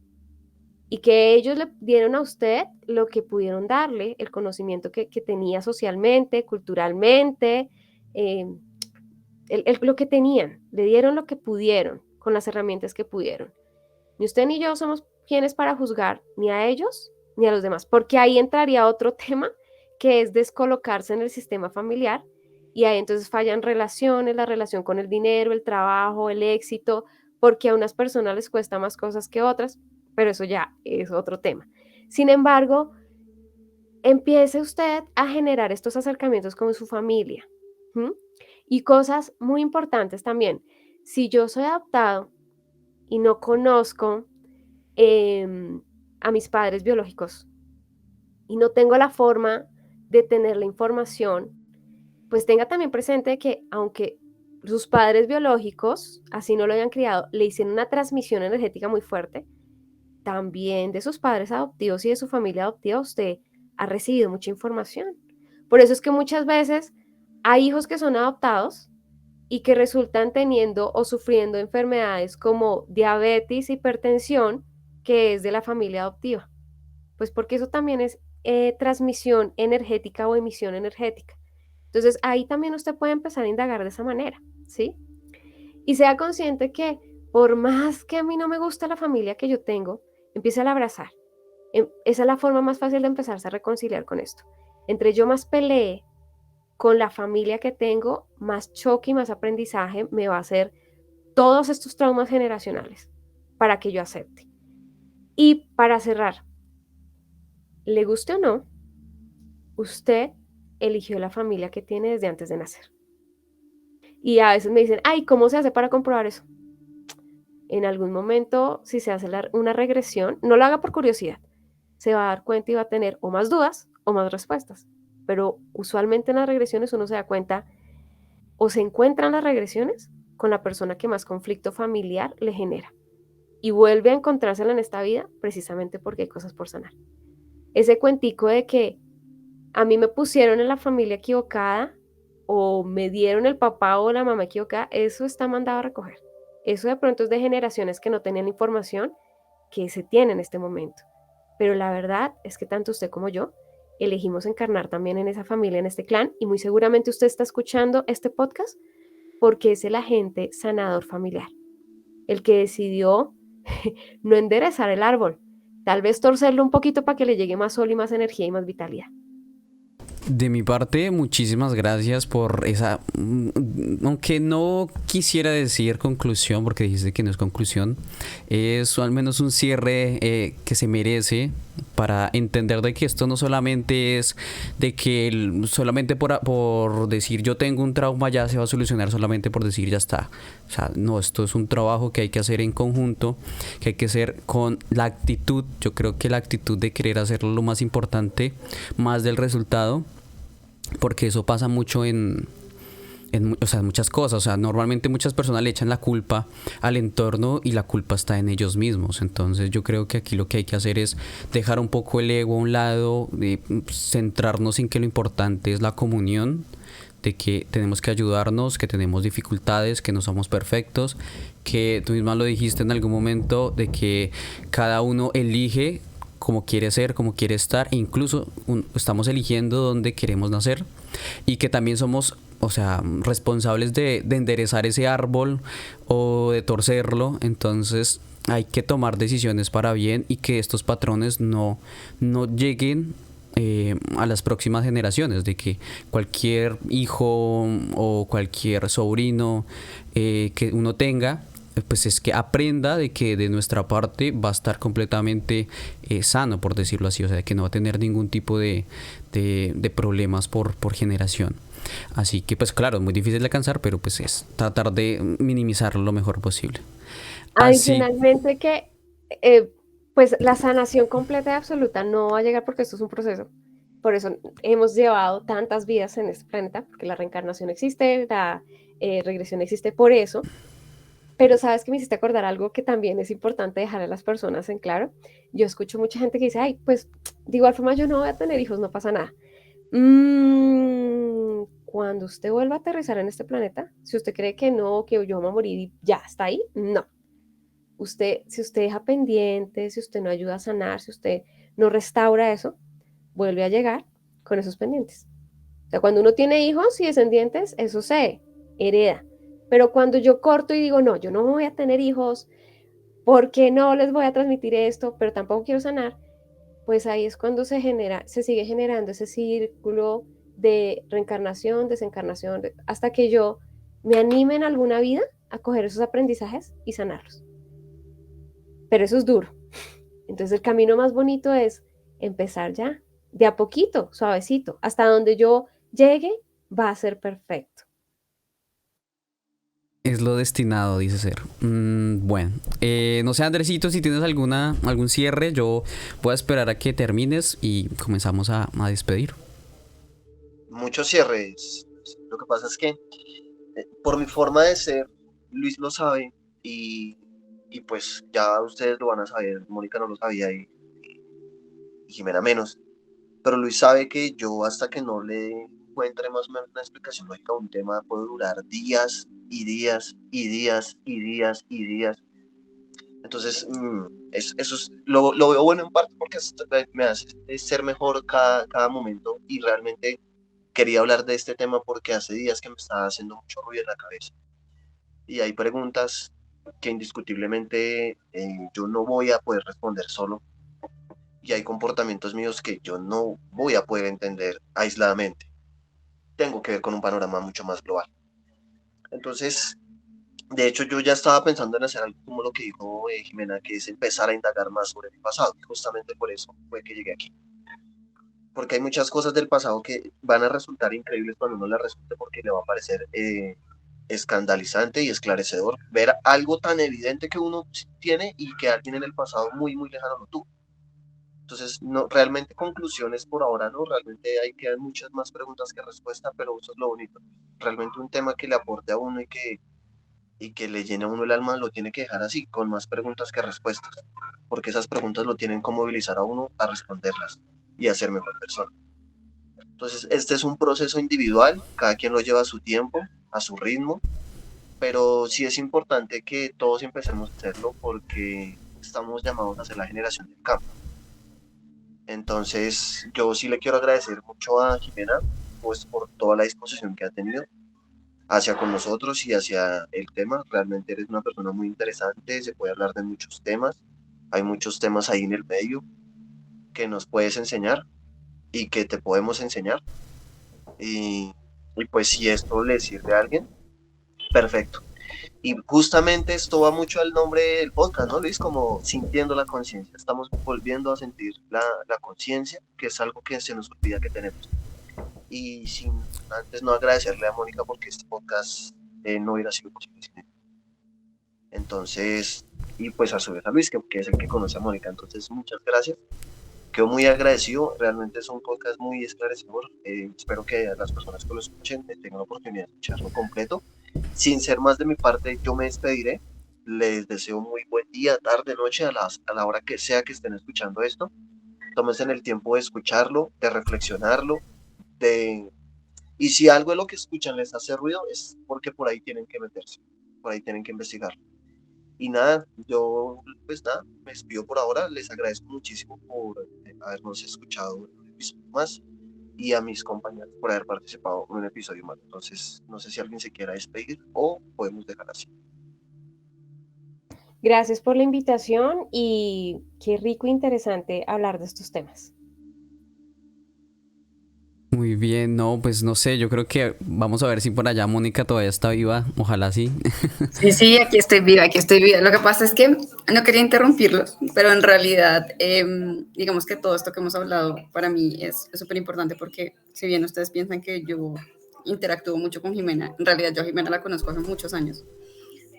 y que ellos le dieron a usted lo que pudieron darle, el conocimiento que tenía socialmente, culturalmente, eh, lo que tenían, le dieron lo que pudieron con las herramientas que pudieron. Ni usted ni yo somos quienes para juzgar ni a ellos ni a los demás, porque ahí entraría otro tema que es descolocarse en el sistema familiar y ahí entonces fallan relaciones, la relación con el dinero, el trabajo, el éxito, porque a unas personas les cuesta más cosas que otras, pero eso ya es otro tema. Sin embargo, empiece usted a generar estos acercamientos con su familia. ¿Mm? Y cosas muy importantes también. Si yo soy adoptado y no conozco a mis padres biológicos y no tengo la forma de tener la información, pues tenga también presente que aunque sus padres biológicos, así no lo hayan criado, le hicieron una transmisión energética muy fuerte, también de sus padres adoptivos y de su familia adoptiva usted ha recibido mucha información. Por eso es que muchas veces hay hijos que son adoptados y que resultan teniendo o sufriendo enfermedades como diabetes, hipertensión, que es de la familia adoptiva. Pues porque eso también es transmisión energética o emisión energética. Entonces ahí también usted puede empezar a indagar de esa manera, ¿sí? Y sea consciente que por más que a mí no me gusta la familia que yo tengo, empiece a abrazar. Esa es la forma más fácil de empezarse a reconciliar con esto. Entre yo más pelee con la familia que tengo, más choque y más aprendizaje me va a hacer todos estos traumas generacionales para que yo acepte. Y para cerrar, le guste o no, usted eligió la familia que tiene desde antes de nacer. Y a veces me dicen, ay, ¿cómo se hace para comprobar eso? En algún momento, si se hace una regresión, no lo haga por curiosidad, se va a dar cuenta y va a tener o más dudas o más respuestas. Pero usualmente en las regresiones uno se da cuenta o se encuentran las regresiones con la persona que más conflicto familiar le genera y vuelve a encontrársela en esta vida precisamente porque hay cosas por sanar. Ese cuentico de que a mí me pusieron en la familia equivocada o me dieron el papá o la mamá equivocada, eso está mandado a recoger. Eso de pronto es de generaciones que no tenían información que se tiene en este momento. Pero la verdad es que tanto usted como yo elegimos encarnar también en esa familia, en este clan, y muy seguramente usted está escuchando este podcast porque es el agente sanador familiar, el que decidió no enderezar el árbol, tal vez torcerlo un poquito para que le llegue más sol y más energía y más vitalidad. De mi parte, muchísimas gracias por esa, aunque no quisiera decir conclusión, porque dijiste que no es conclusión, es al menos un cierre que se merece para entender de que esto no solamente es de que solamente por decir yo tengo un trauma ya se va a solucionar, solamente por decir ya está. O sea, no, esto es un trabajo que hay que hacer en conjunto, que hay que hacer con la actitud. Yo creo que la actitud de querer hacerlo es lo más importante, más del resultado. Porque eso pasa mucho o sea, muchas cosas. O sea, normalmente muchas personas le echan la culpa al entorno y la culpa está en ellos mismos. Entonces yo creo que aquí lo que hay que hacer es dejar un poco el ego a un lado, de centrarnos en que lo importante es la comunión, de que tenemos que ayudarnos, que tenemos dificultades, que no somos perfectos, que tú misma lo dijiste en algún momento, de que cada uno elige cómo quiere ser, cómo quiere estar, e incluso estamos eligiendo dónde queremos nacer, y que también somos, o sea, responsables de enderezar ese árbol o de torcerlo. Entonces hay que tomar decisiones para bien y que estos patrones no lleguen a las próximas generaciones, de que cualquier hijo o cualquier sobrino que uno tenga, pues es que aprenda de que de nuestra parte va a estar completamente sano, por decirlo así. O sea, que no va a tener ningún tipo de problemas por generación. Así que pues claro, es muy difícil de alcanzar, pero pues es tratar de minimizarlo lo mejor posible. Adicionalmente que pues la sanación completa y absoluta no va a llegar porque esto es un proceso. Por eso hemos llevado tantas vidas en este planeta, porque la reencarnación existe, la regresión existe por eso. Pero sabes que me hiciste acordar algo que también es importante dejar a las personas en claro. Yo escucho mucha gente que dice, ay, pues de igual forma yo no voy a tener hijos, no pasa nada. cuando usted vuelva a aterrizar en este planeta, si usted cree que no, que yo me voy a morir y ya está ahí, no. Si usted deja pendiente, si usted no ayuda a sanar, si usted no restaura eso, vuelve a llegar con esos pendientes. O sea, cuando uno tiene hijos y descendientes, eso se hereda. Pero cuando yo corto y digo, no, yo no voy a tener hijos porque no les voy a transmitir esto, pero tampoco quiero sanar, pues ahí es cuando se sigue generando ese círculo de reencarnación, desencarnación, hasta que yo me anime en alguna vida a coger esos aprendizajes y sanarlos. Pero eso es duro. Entonces el camino más bonito es empezar ya, de a poquito, suavecito, hasta donde yo llegue va a ser perfecto. Es lo destinado, dice ser. Bueno, no sé, Andresito, si tienes algún cierre, yo voy a esperar a que termines y comenzamos a despedir. Muchos cierres. Lo que pasa es que por mi forma de ser, Luis lo sabe y pues ya ustedes lo van a saber. Mónica no lo sabía y Jimena menos. Pero Luis sabe que yo hasta que no le encuentre más o menos una explicación lógica a un tema puedo durar días y días y días y días y días. Entonces, eso lo veo bueno en parte porque me hace ser mejor cada momento y realmente quería hablar de este tema porque hace días que me estaba haciendo mucho ruido en la cabeza. Y hay preguntas que indiscutiblemente yo no voy a poder responder solo y hay comportamientos míos que yo no voy a poder entender aisladamente. Tengo que ver con un panorama mucho más global. Entonces, de hecho, yo ya estaba pensando en hacer algo como lo que dijo Jimena, que es empezar a indagar más sobre mi pasado. Y justamente por eso fue que llegué aquí. Porque hay muchas cosas del pasado que van a resultar increíbles cuando uno las resulte porque le va a parecer escandalizante y esclarecedor ver algo tan evidente que uno tiene y que alguien en el pasado muy, muy lejano lo tuvo. Entonces, no, realmente conclusiones por ahora no, realmente hay que dar muchas más preguntas que respuestas, pero eso es lo bonito. Realmente un tema que le aporte a uno y que le llene a uno el alma lo tiene que dejar así, con más preguntas que respuestas, porque esas preguntas lo tienen que movilizar a uno a responderlas y a ser mejor persona. Entonces, este es un proceso individual, cada quien lo lleva a su tiempo, a su ritmo, pero sí es importante que todos empecemos a hacerlo porque estamos llamados a ser la generación del cambio. Entonces, yo sí le quiero agradecer mucho a Jimena, pues por toda la disposición que ha tenido hacia con nosotros y hacia el tema. Realmente eres una persona muy interesante, se puede hablar de muchos temas, hay muchos temas ahí en el medio que nos puedes enseñar y que te podemos enseñar. Y pues si esto le sirve a alguien, perfecto. Y justamente esto va mucho al nombre del podcast, ¿no, Luis? Como sintiendo la conciencia. Estamos volviendo a sentir la conciencia, que es algo que se nos olvida que tenemos. Y sin antes no agradecerle a Mónica porque este podcast no hubiera sido posible sin ella. Entonces, y pues a su vez a Luis, que es el que conoce a Mónica. Entonces, muchas gracias. Quedo muy agradecido. Realmente es un podcast muy esclarecedor. Espero que las personas que lo escuchen tengan la oportunidad de escucharlo completo. Sin ser más de mi parte, yo me despediré. Les deseo muy buen día, tarde, noche, a la hora que sea que estén escuchando esto. Tómense el tiempo de escucharlo, de reflexionarlo, y si algo de lo que escuchan les hace ruido, es porque por ahí tienen que meterse, por ahí tienen que investigar. Y nada, yo pues nada, me despido por ahora. Les agradezco muchísimo por habernos escuchado un episodio más y a mis compañeros por haber participado en un episodio más. Entonces, no sé si alguien se quiera despedir o podemos dejar así. Gracias por la invitación y qué rico e interesante hablar de estos temas. Muy bien, no, pues no sé, yo creo que vamos a ver si por allá Mónica todavía está viva, ojalá sí. Sí, sí, aquí estoy viva, aquí estoy viva. Lo que pasa es que no quería interrumpirlos, pero en realidad, digamos que todo esto que hemos hablado para mí es súper importante porque si bien ustedes piensan que yo interactúo mucho con Jimena, en realidad yo a Jimena la conozco hace muchos años,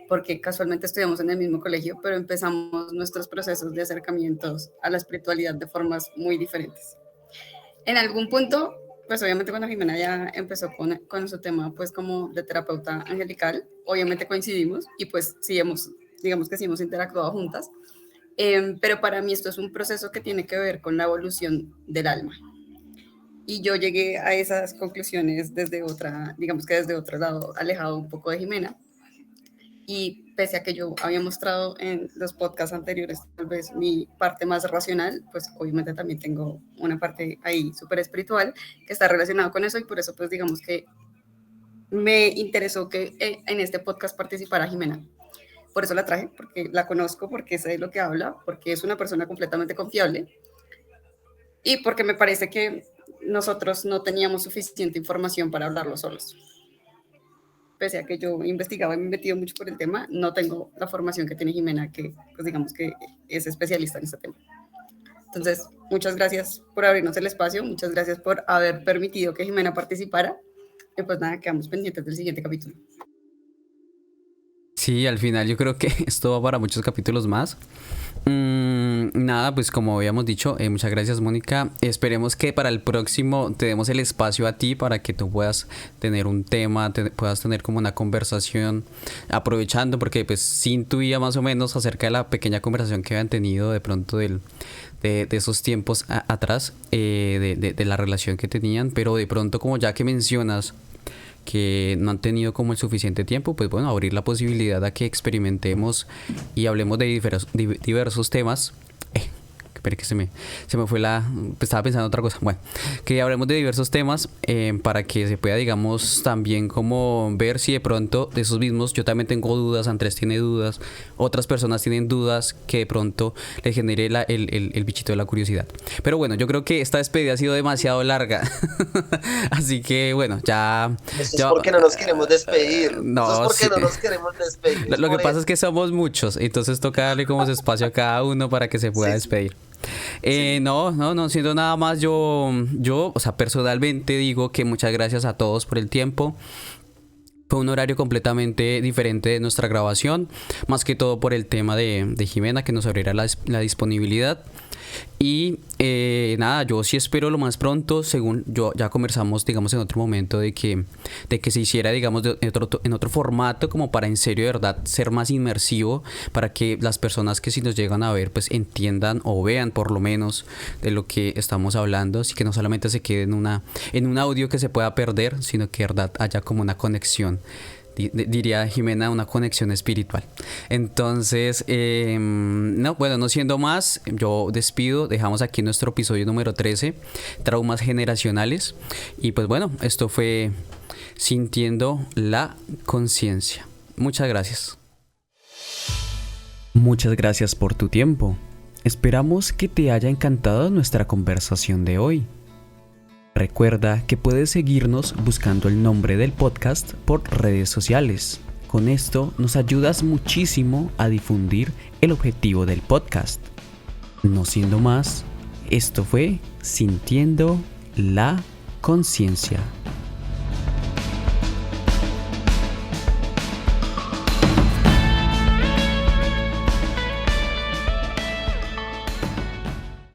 porque casualmente estudiamos en el mismo colegio, pero empezamos nuestros procesos de acercamientos a la espiritualidad de formas muy diferentes. En algún punto, pues obviamente cuando Jimena ya empezó con su tema, pues como de terapeuta angelical, obviamente coincidimos y pues sí digamos que sí hemos interactuado juntas, pero para mí esto es un proceso que tiene que ver con la evolución del alma. y yo llegué a esas conclusiones desde otra, digamos que desde otro lado, alejado un poco de Jimena. Y pese a que yo había mostrado en los podcasts anteriores tal vez mi parte más racional, pues obviamente también tengo una parte ahí súper espiritual que está relacionada con eso, y por eso pues digamos que me interesó que en este podcast participara Jimena. Por eso la traje, porque la conozco, porque sé de lo que habla, porque es una persona completamente confiable y porque me parece que nosotros no teníamos suficiente información para hablarlo solos. Pese a que yo investigaba y me he metido mucho por el tema, no tengo la formación que tiene Jimena, que pues digamos que es especialista en este tema. Entonces, muchas gracias por abrirnos el espacio, muchas gracias por haber permitido que Jimena participara, y pues nada, quedamos pendientes del siguiente capítulo. Sí, al final yo creo que esto va para muchos capítulos más. Nada, pues como habíamos dicho, muchas gracias, Mónica. Esperemos que para el próximo te demos el espacio a ti para que tú puedas tener un tema, puedas tener como una conversación, aprovechando, porque pues sí intuía más o menos acerca de la pequeña conversación que habían tenido de pronto de esos tiempos atrás, de la relación que tenían, pero de pronto, como ya que mencionas que no han tenido como el suficiente tiempo, pues bueno, abrir la posibilidad a que experimentemos y hablemos de diversos temas. Espera que se me fue estaba pensando otra cosa. Bueno, que hablemos de diversos temas, para que se pueda, digamos, también como ver si de pronto de esos mismos, yo también tengo dudas, Andrés tiene dudas, otras personas tienen dudas, que de pronto le genere el bichito de la curiosidad. Pero bueno, yo creo que esta despedida ha sido demasiado larga. Así que bueno, ya... Eso es porque no nos queremos despedir. No, eso es porque sí. no nos queremos despedir. Lo que pasa es que somos muchos, entonces toca darle como su espacio a cada uno para que se pueda despedir. No, siendo nada más, yo, o sea, personalmente digo que muchas gracias a todos por el tiempo. Fue un horario completamente diferente de nuestra grabación, más que todo por el tema de Jimena, que nos abrirá la disponibilidad. Y nada, yo sí espero lo más pronto, según yo ya conversamos, digamos, en otro momento, de que se hiciera, digamos, en otro formato, como para en serio, de verdad, ser más inmersivo, para que las personas que si nos llegan a ver, pues entiendan o vean por lo menos de lo que estamos hablando, así que no solamente se quede en un audio que se pueda perder, sino que de verdad haya como una conexión. Diría Jimena, una conexión espiritual. Entonces, no siendo más, yo despido, dejamos aquí nuestro episodio número 13, traumas generacionales, y pues bueno, esto fue Sintiendo la Conciencia. Muchas gracias. Muchas gracias por tu tiempo. Esperamos que te haya encantado nuestra conversación de hoy. Recuerda que puedes seguirnos buscando el nombre del podcast por redes sociales. Con esto nos ayudas muchísimo a difundir el objetivo del podcast. No siendo más, esto fue Sintiendo la Conciencia.